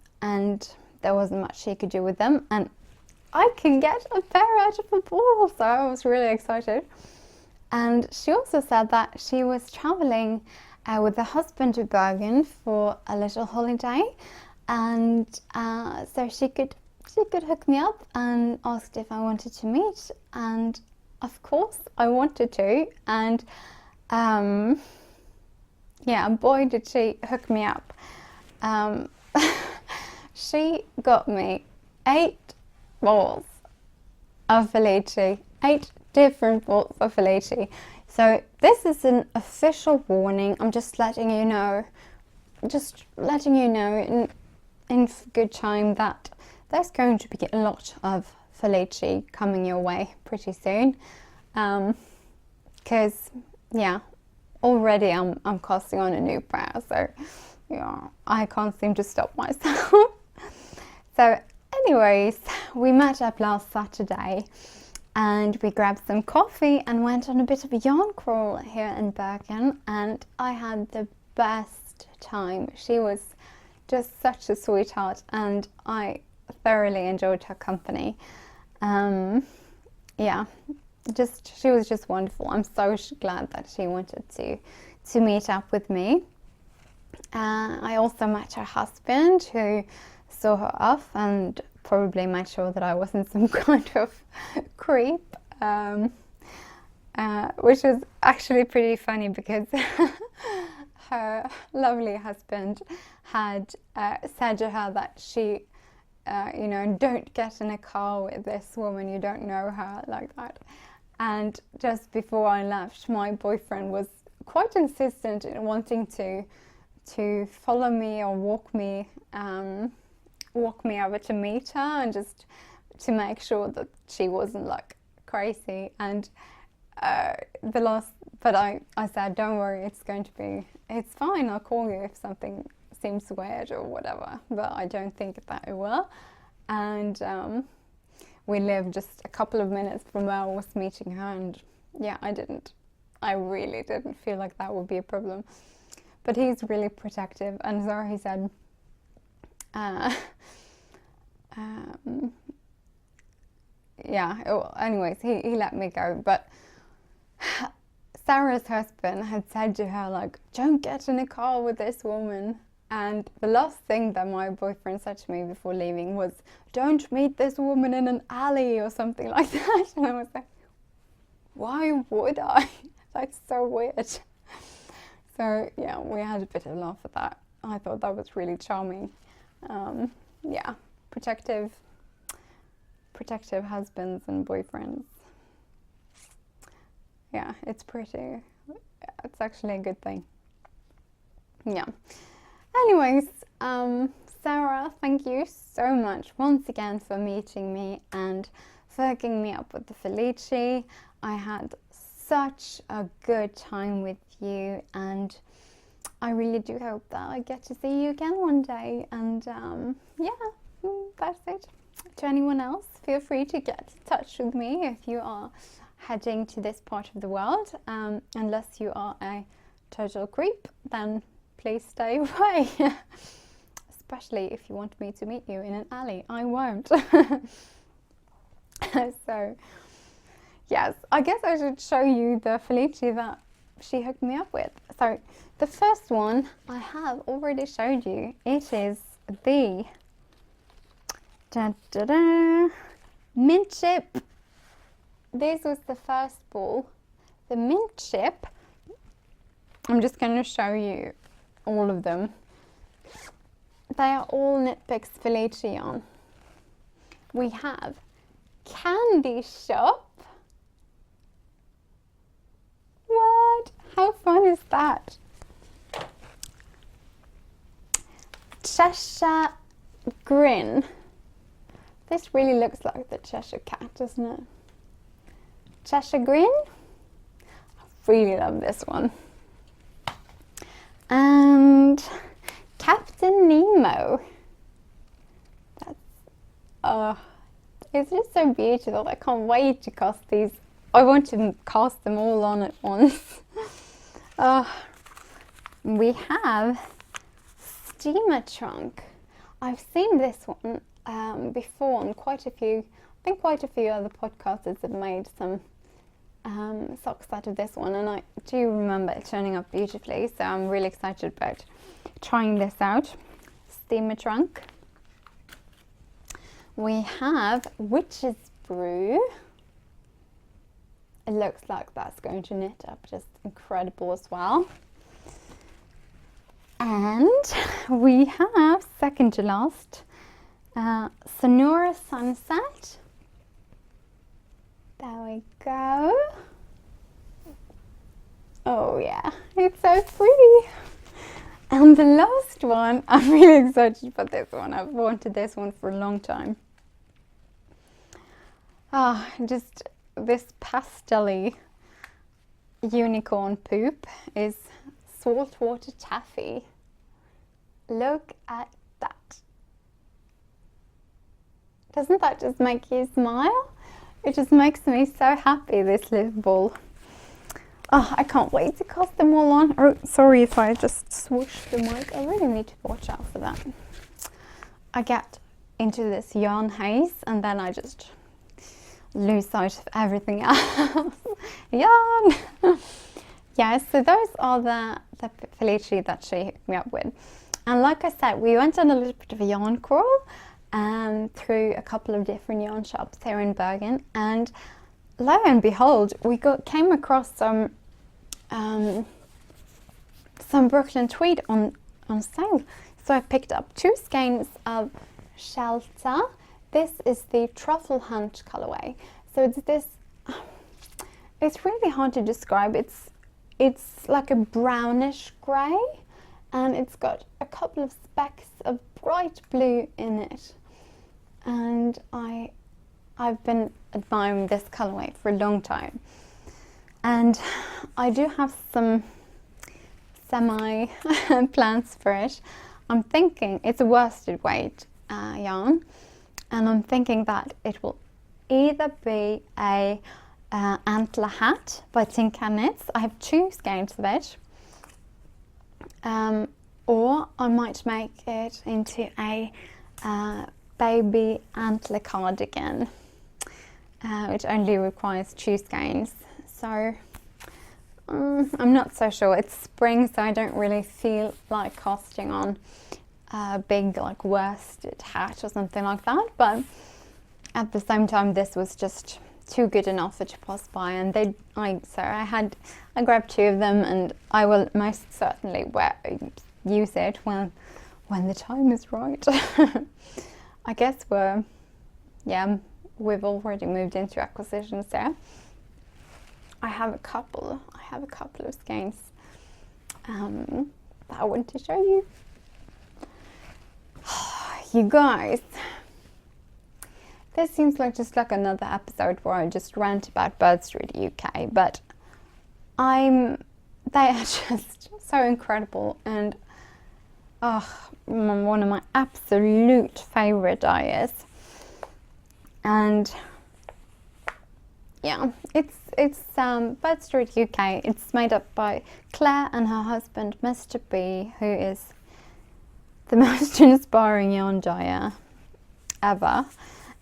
there wasn't much she could do with them, and I can get a pair out of a ball, so I was really excited. And she also said that she was traveling with her husband to Bergen for a little holiday, and so she could hook me up, and asked if I wanted to meet, and of course I wanted to, and yeah, boy did she hook me up. She got me 8 balls of Felici. 8 different bowls of Felici. So this is an official warning. I'm just letting you know in good time that there's going to be a lot of Felici coming your way pretty soon. Because yeah, already I'm casting on a new brow, so yeah, I can't seem to stop myself. So anyways, we met up last Saturday and we grabbed some coffee and went on a bit of a yarn crawl here in Bergen, and I had the best time. She was just such a sweetheart and I thoroughly enjoyed her company. Yeah, she was just wonderful. I'm so glad that she wanted to meet up with me. I also met her husband, who saw her off and probably made sure that I wasn't some kind of creep, which was actually pretty funny because her lovely husband had said to her that she, don't get in a car with this woman, you don't know her, like that. And just before I left, my boyfriend was quite insistent in wanting to follow me or walk me over to meet her, and just to make sure that she wasn't like crazy. And but I said, don't worry, it's fine, I'll call you if something seems weird or whatever, but I don't think that it will. And we lived just a couple of minutes from where I was meeting her, and yeah, I really didn't feel like that would be a problem. But he's really protective, and so he said, anyways, he let me go. But Sarah's husband had said to her, like, don't get in a car with this woman. And the last thing that my boyfriend said to me before leaving was, don't meet this woman in an alley or something like that. And I was like, why would I? That's so weird. So yeah, we had a bit of a laugh at that. I thought that was really charming. Yeah, protective husbands and boyfriends. Yeah, it's actually a good thing. Yeah. Anyways, Sarah, thank you so much once again for meeting me and for hooking me up with the Felici. I had such a good time with you, and I really do hope that I get to see you again one day. And that's it. To anyone else, feel free to get in touch with me if you are heading to this part of the world. Unless you are a total creep, then please stay away. Especially if you want me to meet you in an alley. I won't. So yes, I guess I should show you the Felici that she hooked me up with. So the first one I have already showed you. It is the mint chip. This was the first ball. The mint chip. I'm just going to show you all of them. They are all Knit Picks Felici yarn. We have Candy Shop. What? How fun is that? Cheshire Grin. This really looks like the Cheshire Cat, doesn't it? Cheshire Grin. I really love this one. And Captain Nemo. It's just so beautiful. I can't wait to cast these. I want to cast them all on at once. We have Steamer Trunk. I've seen this one before on quite a few. I think quite a few other podcasters have made some socks out of this one, and I do remember it turning up beautifully, so I'm really excited about trying this out. Steamer Trunk. We have Witch's Brew. It looks like that's going to knit up just incredible as well. And we have, second to last, Sonora Sunset. There we go. Oh yeah, it's so pretty. And the last one, I'm really excited about this one. I've wanted this one for a long time. Just this pastel-y unicorn poop is saltwater taffy. Look at that. Doesn't that just make you smile? It just makes me so happy, this little ball. Oh, I can't wait to cast them all on. Oh, sorry if I just swooshed the mic. I really need to watch out for that. I get into this yarn haze and then I just lose sight of everything else. Yarn! Yeah, so those are the Felici that she hooked me up with. And like I said, we went on a little bit of a yarn crawl through a couple of different yarn shops here in Bergen, and lo and behold, we came across some Brooklyn tweed on sale. So I picked up 2 skeins of Shelter. This is the Truffle Hunt colorway. So it's this, it's really hard to describe. It's like a brownish grey, and it's got a couple of specks of bright blue in it. And I've been admiring this colorway for a long time. And I do have some semi plans for it. I'm thinking it's a worsted weight yarn, and I'm thinking that it will either be a antler hat by Tinker Knits. I have 2 skeins of it, or I might make it into a baby antler cardigan, which only requires 2 skeins. So I'm not so sure. It's spring, so I don't really feel like casting on a big like worsted hat or something like that, but at the same time this was just too good an offer to pass by, and I grabbed 2 of them, and I will most certainly use it when the time is right. I guess we've already moved into acquisitions there. I have a couple of skeins that I want to show you. You guys, this seems like just like another episode where I just rant about Bird Street UK, but they are just so incredible, and one of my absolute favorite dyers. And yeah, it's Bird Street UK. It's made up by Claire and her husband Mr. B, who is the most inspiring yarn dyer ever.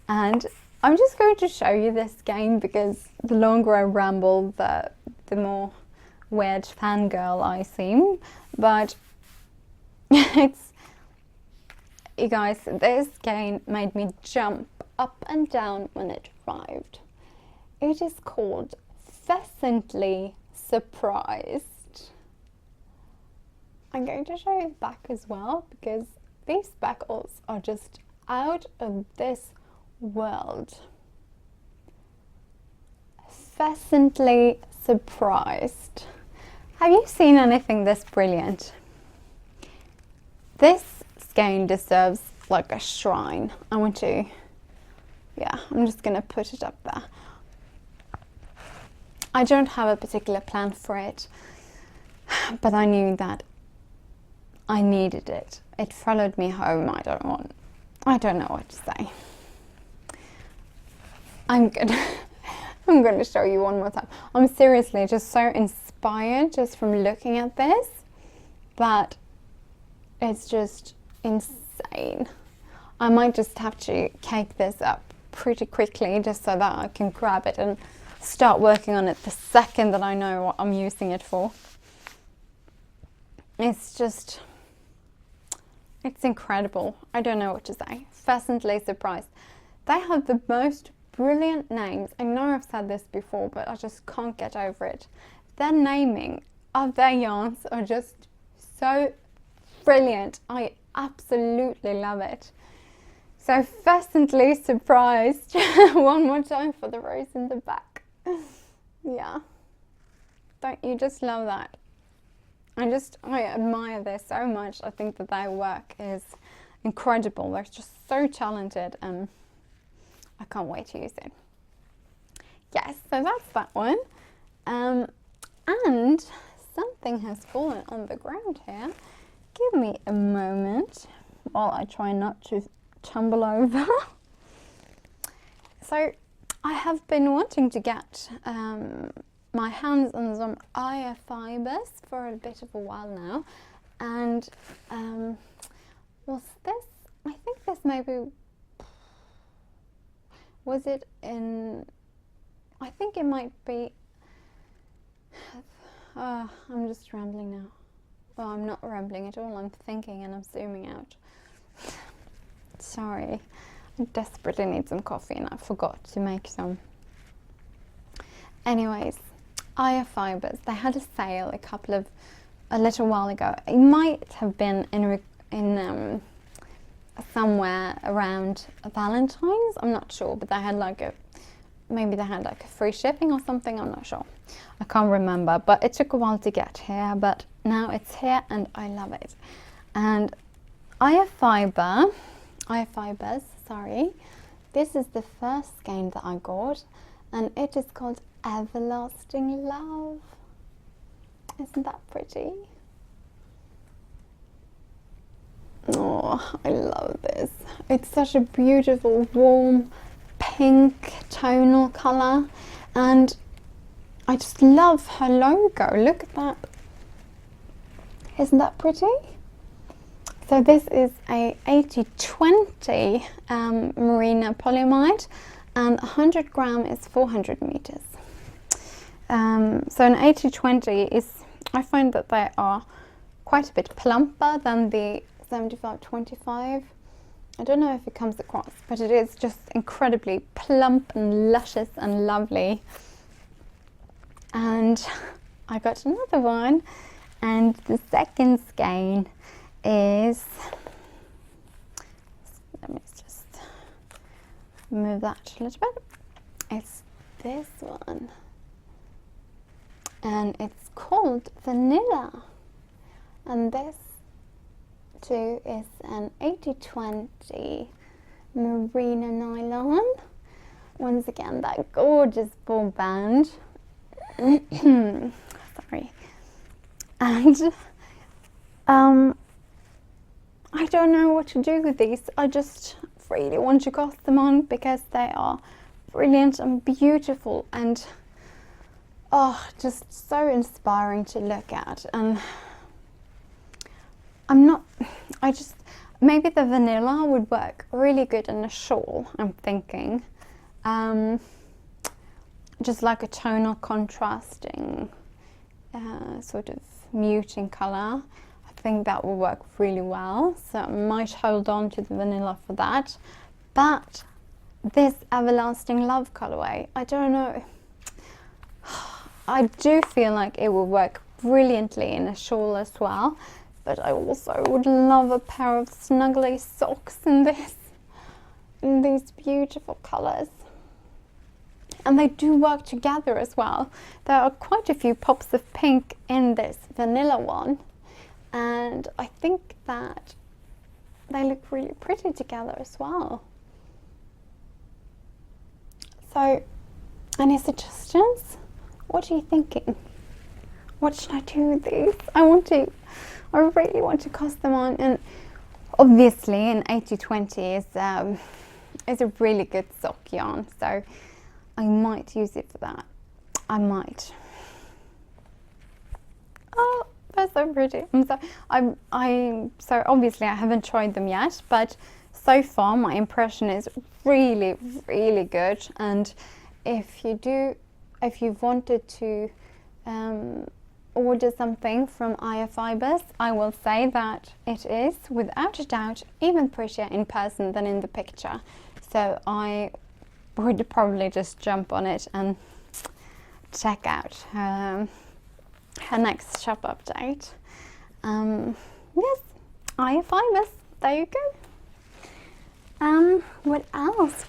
And I'm just going to show you this skein because the longer I ramble, the more weird fangirl I seem. But you guys, this skein made me jump up and down when it arrived. It is called Pheasantly Surprised. I'm going to show you the back as well, because these speckles are just out of this world. Pheasantly Surprised. Have you seen anything this brilliant? This skein deserves like a shrine. I'm just gonna put it up there. I don't have a particular plan for it, but I knew that I needed it. It followed me home. I don't know what to say. I'm gonna show you one more time. I'm seriously just so inspired just from looking at this, but it's just insane. I might just have to cake this up pretty quickly just so that I can grab it and start working on it the second that I know what I'm using it for. It's incredible. I don't know what to say. Pheasantly Surprised. They have the most brilliant names. I know I've said this before, but I just can't get over it. Their naming of their yarns are just so brilliant. I absolutely love it. So Pheasantly Surprised. One more time for the rose in the back. Yeah. Don't you just love that? I admire this so much. I think that their work is incredible. They're just so talented, and I can't wait to use it. Yes, so that's that one. And something has fallen on the ground here. Give me a moment while I try not to tumble over. So I have been wanting to get my hands on some Aya fibers for a bit of a while now, and was this, I think this maybe, was it in, I think it might be, I'm just rambling now. Well, I'm not rambling at all, I'm thinking and I'm zooming out. Sorry, I desperately need some coffee and I forgot to make some. Anyways, Aya fibers, they had a sale a little while ago. It might have been in somewhere around Valentine's, I'm not sure, but they had maybe they had like a free shipping or something, I'm not sure. I can't remember, but it took a while to get here, but now it's here and I love it. And Aya fibers, sorry, this is the first skein that I got, and it is called Everlasting Love. Isn't that pretty? Oh, I love this. It's such a beautiful, warm, pink tonal colour, and I just love her logo. Look at that. Isn't that pretty? So this is a 80-20 merino polyamide, and 100 gram is 400 meters. So an 80-20 is, I find that they are quite a bit plumper than the 75-25. I don't know if it comes across, but it is just incredibly plump and luscious and lovely. And I got another one, and the second skein is, let me just move that a little bit. It's this one, and it's called Vanilla, and this too is an 80-20 merino nylon. Once again, that gorgeous ball band. Sorry. And I don't know what to do with these. I just really want to cast them on because they are brilliant and beautiful, and just so inspiring to look at. And maybe the vanilla would work really good in a shawl, I'm thinking. Just like a tonal contrasting, sort of muting colour. I think that will work really well, so I might hold on to the vanilla for that. But this Everlasting Love colourway, I don't know. I do feel like it will work brilliantly in a shawl as well, but I also would love a pair of snuggly socks in these beautiful colours. And they do work together as well. There are quite a few pops of pink in this vanilla one, and I think that they look really pretty together as well. So, any suggestions? What are you thinking? What should I do with these? I really want to cast them on, and obviously an 80-20 is a really good sock yarn, so I might use it for that. I might. Oh, they're so pretty. So obviously I haven't tried them yet, but so far my impression is really, really good. And if you've wanted to order something from Aya Fibers, I will say that it is without a doubt even prettier in person than in the picture. So I would probably just jump on it and check out her next shop update. Yes, Aya Fibers, there you go. What else?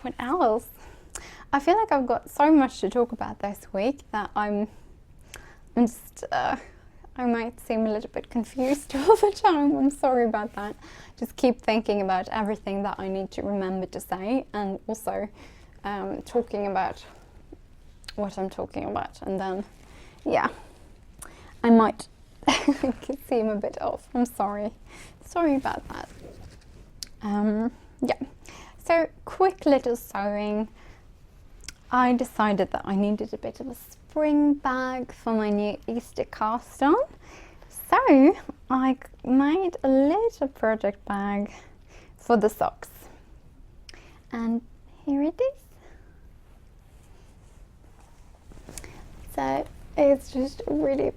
I feel like I've got so much to talk about this week that I'm just, I might seem a little bit confused all the time. I'm sorry about that. Just keep thinking about everything that I need to remember to say, and also talking about what I'm talking about, and then yeah, I might seem a bit off. I'm sorry about that. Yeah, so quick little sewing. I decided that I needed a bit of a spring bag for my new Easter cast on, so I made a little project bag for the socks, and here it is. So it's just a really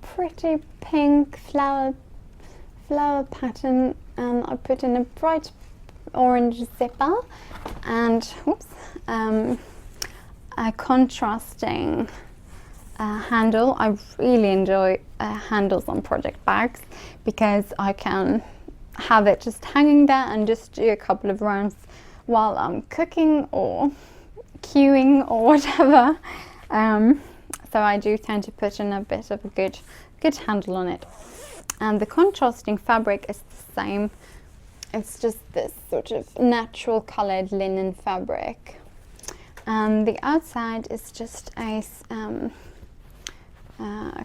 pretty pink flower pattern, and I put in a bright orange zipper and a contrasting handle. I really enjoy handles on project bags because I can have it just hanging there and just do a couple of rounds while I'm cooking or queuing or whatever. So I do tend to put in a bit of a good handle on it. And the contrasting fabric is the same. It's just this sort of natural coloured linen fabric. And the outside is just a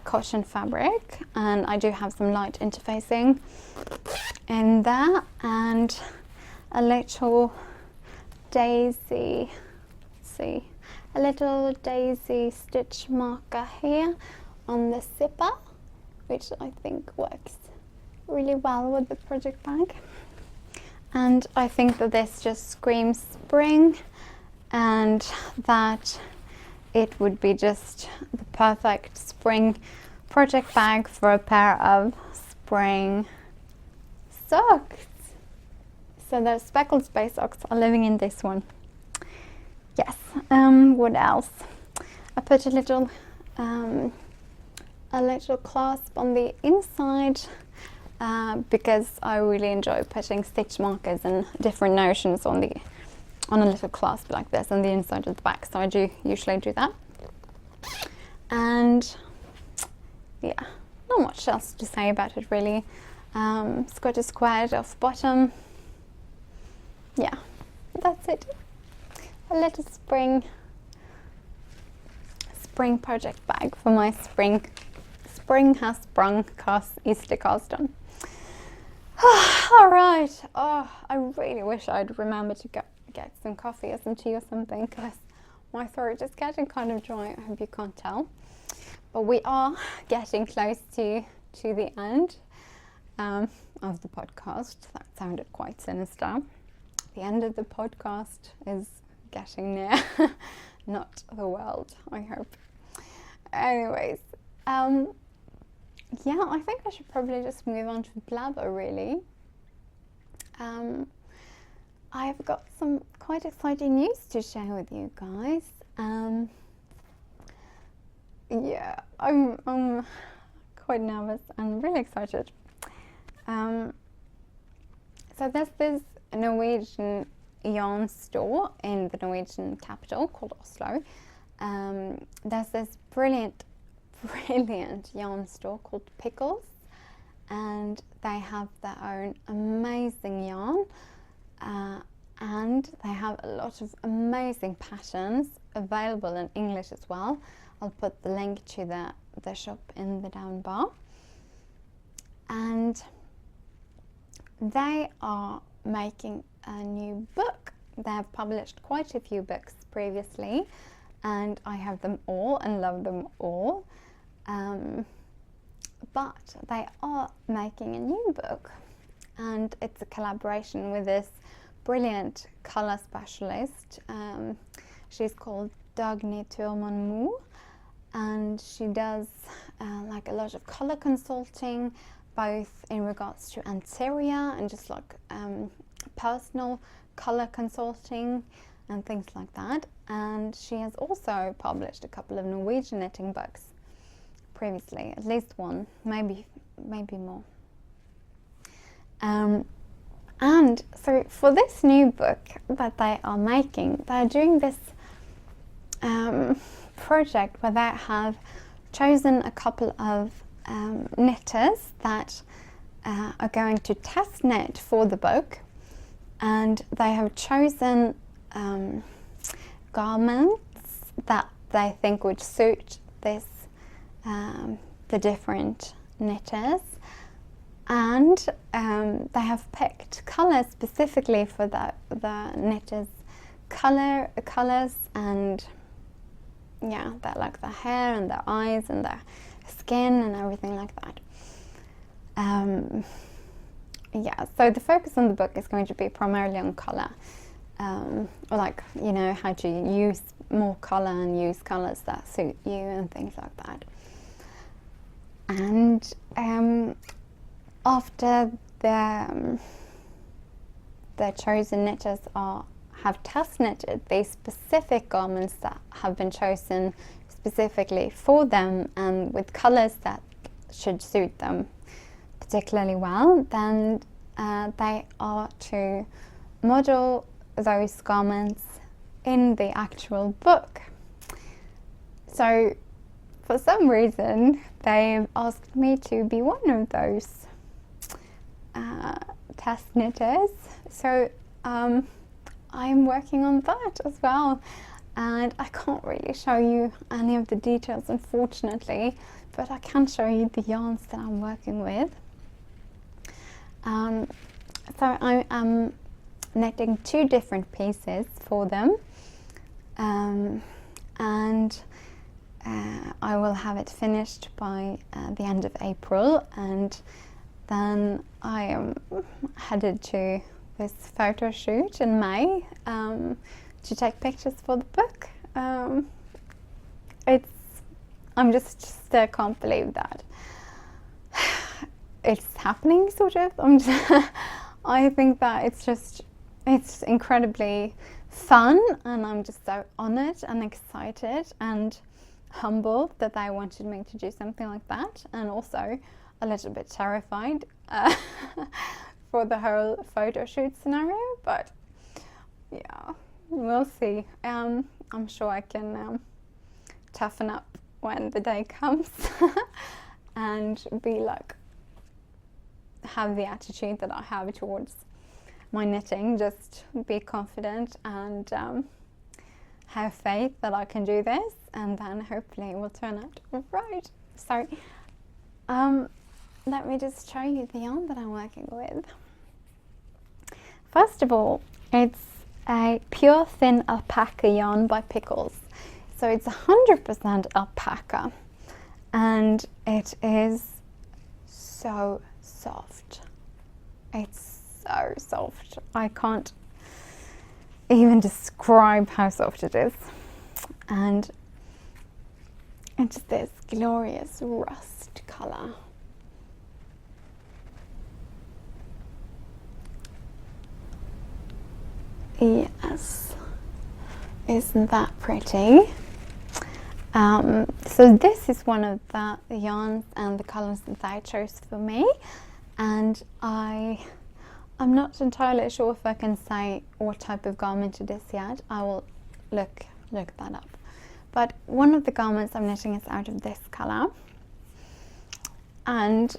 cotton fabric, and I do have some light interfacing in there, and a little daisy, a little daisy stitch marker here on the zipper, which I think works really well with the project bag. And I think that this just screams spring, and that it would be just the perfect spring project bag for a pair of spring socks. So the speckled space socks are living in this one. Yes. What else? I put a little clasp on the inside because I really enjoy putting stitch markers and different notions on a little clasp like this on the inside of the back. So I do usually do that. And yeah, not much else to say about it really. It's got a squared off bottom. Yeah, that's it. A little spring project bag for my spring has sprung Easter cast on. All right. Oh, I really wish I'd remember to get some coffee or some tea or something, because my throat is getting kind of dry. I hope you can't tell, but we are getting close to the end of the podcast. That sounded quite sinister. The end of the podcast is getting near. Not the world, I hope. Anyways, yeah, I think I should probably just move on to blabber really. I've got some quite exciting news to share with you guys. Yeah, I'm quite nervous and really excited. So there's this Norwegian yarn store in the Norwegian capital called Oslo. There's this brilliant yarn store called Pickles, and they have their own amazing yarn, and they have a lot of amazing patterns available in English as well. I'll put the link to the shop in the down bar. And they are making a new book. They have published quite a few books previously, and I have them all and love them all. But they are making a new book, and it's a collaboration with this brilliant colour specialist. She's called Dagny Turman Moe, and she does like a lot of colour consulting, both in regards to interior and just like personal colour consulting and things like that. And she has also published a couple of Norwegian knitting books previously, at least one, maybe more. And so for this new book that they are making, they're doing this project where they have chosen a couple of knitters that are going to test knit for the book, and they have chosen garments that they think would suit this the different knitters, and they have picked colours specifically for the knitters' colours, and yeah, that like their hair and their eyes and their skin and everything like that. Yeah, so the focus on the book is going to be primarily on colour, or like, you know, how to use more colour and use colours that suit you and things like that. And after the chosen knitters have test knitted these specific garments that have been chosen specifically for them and with colours that should suit them particularly well, then they are to model those garments in the actual book. So for some reason they've asked me to be one of those test knitters, so I'm working on that as well, and I can't really show you any of the details unfortunately, but I can show you the yarns that I'm working with. So I am knitting 2 different pieces for them, and I will have it finished by the end of April, and then I am headed to this photo shoot in May to take pictures for the book. I'm just still can't believe that it's happening, sort of. I think that it's incredibly fun, and I'm just so honoured and excited and humbled that they wanted me to do something like that, and also a little bit terrified for the whole photo shoot scenario, but yeah, we'll see. I'm sure I can toughen up when the day comes and be like, have the attitude that I have towards my knitting, just be confident and have faith that I can do this, and then hopefully it will turn out right. So let me just show you the yarn that I'm working with. First of all, it's a pure thin alpaca yarn by Pickles. So it's 100% alpaca, and it is so soft. It's so soft. I can't even describe how soft it is. And it's this glorious rust colour. Yes, isn't that pretty? So this is one of the yarns and the colours that I chose for me, and I'm not entirely sure if I can say what type of garment it is yet. I will look that up. But one of the garments I'm knitting is out of this colour, and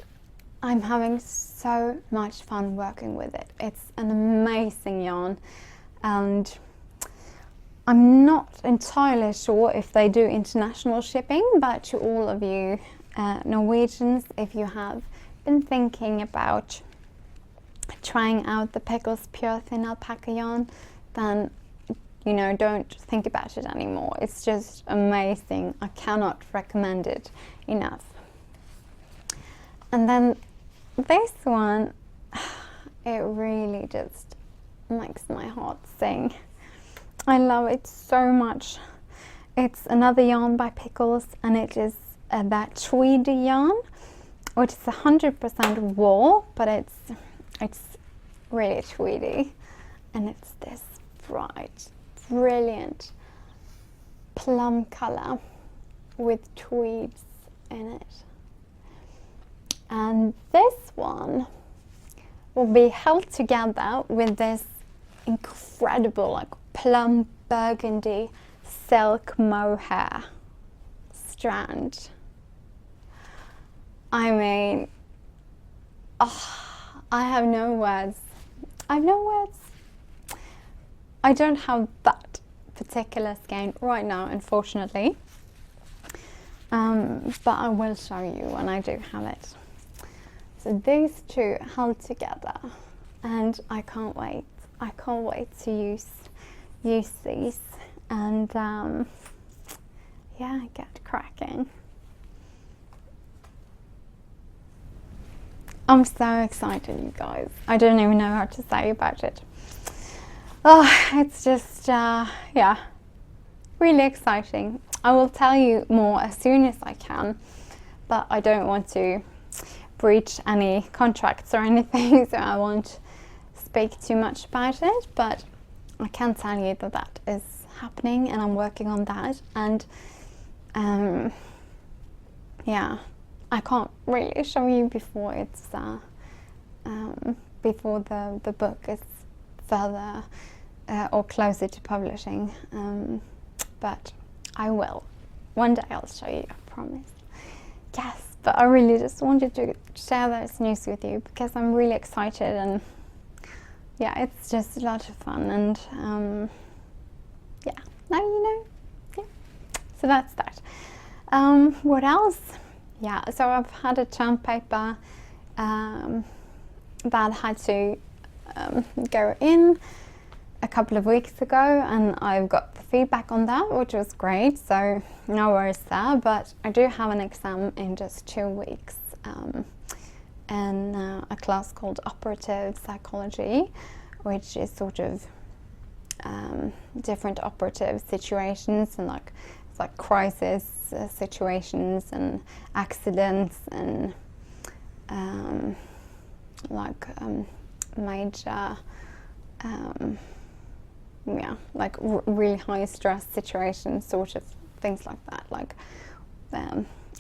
I'm having so much fun working with it. It's an amazing yarn, and I'm not entirely sure if they do international shipping, but to all of you Norwegians, if you have been thinking about trying out the Pickles Pure Thin Alpaca yarn, then, you know, don't think about it anymore. It's just amazing. I cannot recommend it enough. And then this one, it really just makes my heart sing. I love it so much. It's another yarn by Pickles, and it is that tweed yarn, which is 100% wool, but it's really tweedy, and it's this bright, brilliant plum colour with tweeds in it. And this one will be held together with this incredible, like, plum burgundy silk mohair strand. I mean, I have no words. I don't have that particular skein right now, unfortunately. But I will show you when I do have it. So these two held together, and I can't wait. I can't wait to use these and yeah, get cracking. I'm so excited, you guys. I don't even know how to say about it. Oh, it's just yeah, really exciting. I will tell you more as soon as I can, but I don't want to breach any contracts or anything, so I won't speak too much about it, but I can tell you that that is happening and I'm working on that. And yeah, I can't really show you before it's before the book is further or closer to publishing, but I will. One day I'll show you, I promise. Yes, but I really just wanted to share this news with you because I'm really excited, and yeah, it's just a lot of fun, and yeah, now you know. Yeah, so that's that. What else? Yeah, so I've had a term paper that had to go in a couple of weeks ago, and I've got the feedback on that, which was great, so no worries there. But I do have an exam in just 2 weeks in a class called Operative Psychology, which is sort of different operative situations, and it's like crisis situations and accidents and major yeah, like really high stress situations, sort of things like that, like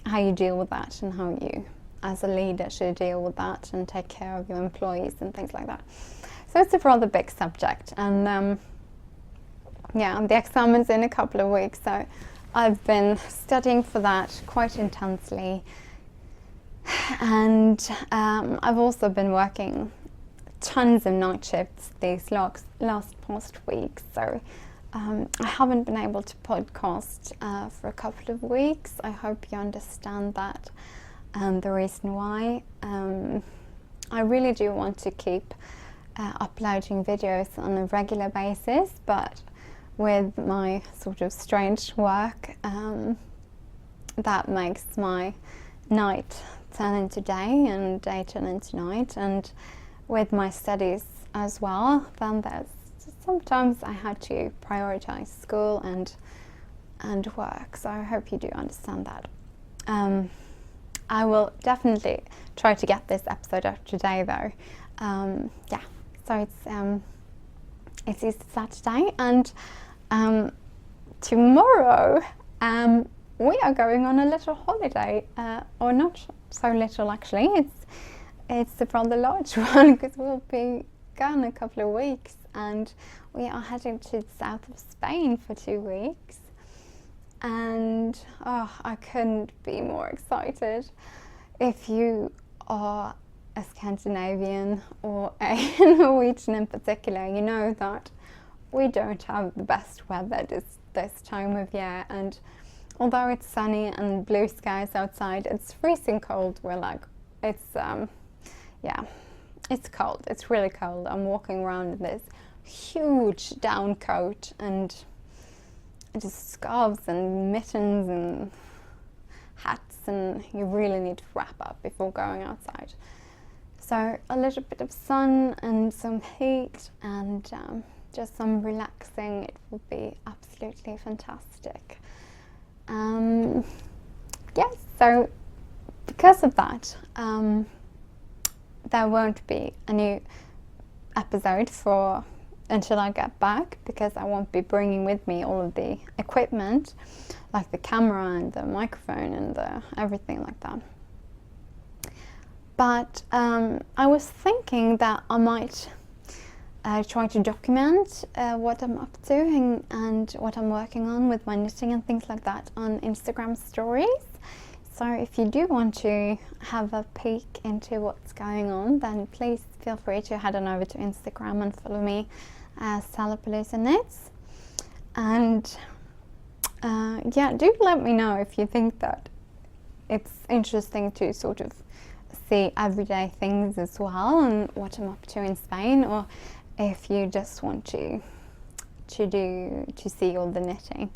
how you deal with that and how you as a leader should deal with that and take care of your employees and things like that. So it's a rather big subject, and yeah, the exam is in a couple of weeks, so I've been studying for that quite intensely, and I've also been working tons of night shifts these last past weeks, so I haven't been able to podcast for a couple of weeks. I hope you understand that and the reason why. I really do want to keep uploading videos on a regular basis, but with my sort of strange work, that makes my night turn into day and day turn into night, and with my studies as well, then there's sometimes I had to prioritize school and work, so I hope you do understand that. I will definitely try to get this episode out today though. Yeah, so it's Easter Saturday, and tomorrow we are going on a little holiday, or not so little actually, it's a rather large one, because we'll be gone a couple of weeks, and we are heading to the south of Spain for 2 weeks, and oh, I couldn't be more excited. If you are a Scandinavian or a Norwegian in particular, you know that we don't have the best weather this time of year, and although it's sunny and blue skies outside, it's freezing cold. We're like, it's yeah, it's cold. It's really cold. I'm walking around in this huge down coat and just scarves and mittens and hats, and you really need to wrap up before going outside. So a little bit of sun and some heat and just some relaxing, it will be absolutely fantastic. Yes, so because of that, there won't be a new episode until I get back, because I won't be bringing with me all of the equipment, like the camera and the microphone and everything like that. But I was thinking that I might try to document what I'm up to and what I'm working on with my knitting and things like that on Instagram stories. So if you do want to have a peek into what's going on, then please feel free to head on over to Instagram and follow me as Salapaloosa Knits. And yeah, do let me know if you think that it's interesting to sort of see everyday things as well and what I'm up to in Spain, or if you just want to see all the knitting.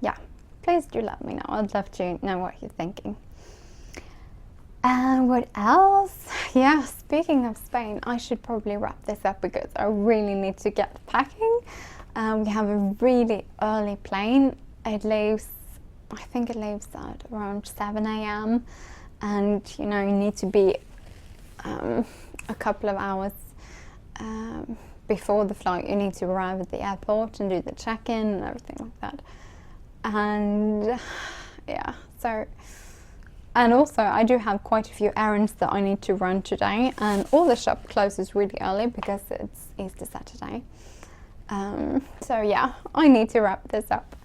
Yeah, please do let me know. I'd love to know what you're thinking. And what else? Yeah, speaking of Spain, I should probably wrap this up because I really need to get packing. We have a really early plane. It leaves, I think it leaves at around 7 a.m. and you know, you need to be a couple of hours before the flight. You need to arrive at the airport and do the check-in and everything like that. And yeah, so, and also I do have quite a few errands that I need to run today, and all the shop closes really early because it's Easter Saturday. So yeah, I need to wrap this up.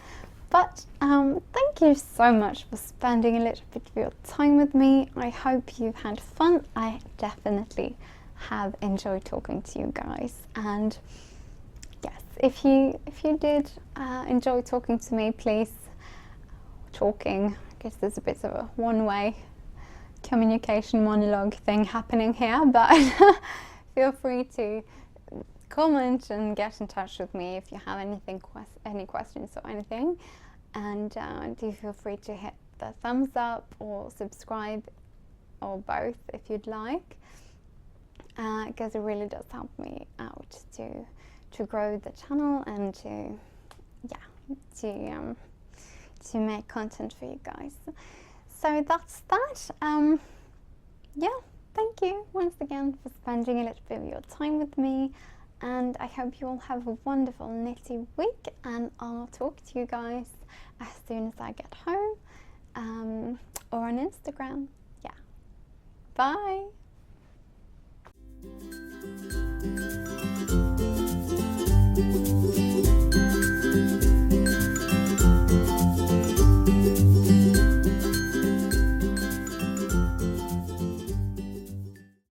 But thank you so much for spending a little bit of your time with me. I hope you've had fun. I definitely have enjoyed talking to you guys. And yes, if you did enjoy talking to me, please, I guess there's a bit of a one-way communication monologue thing happening here, but feel free to comment and get in touch with me if you have any questions or anything. And do feel free to hit the thumbs up or subscribe, or both if you'd like, because it really does help me out to grow the channel and to make content for you guys. So that's that. Yeah, thank you once again for spending a little bit of your time with me, and I hope you all have a wonderful knitty week, and I'll talk to you guys as soon as I get home, or on Instagram. Yeah, bye.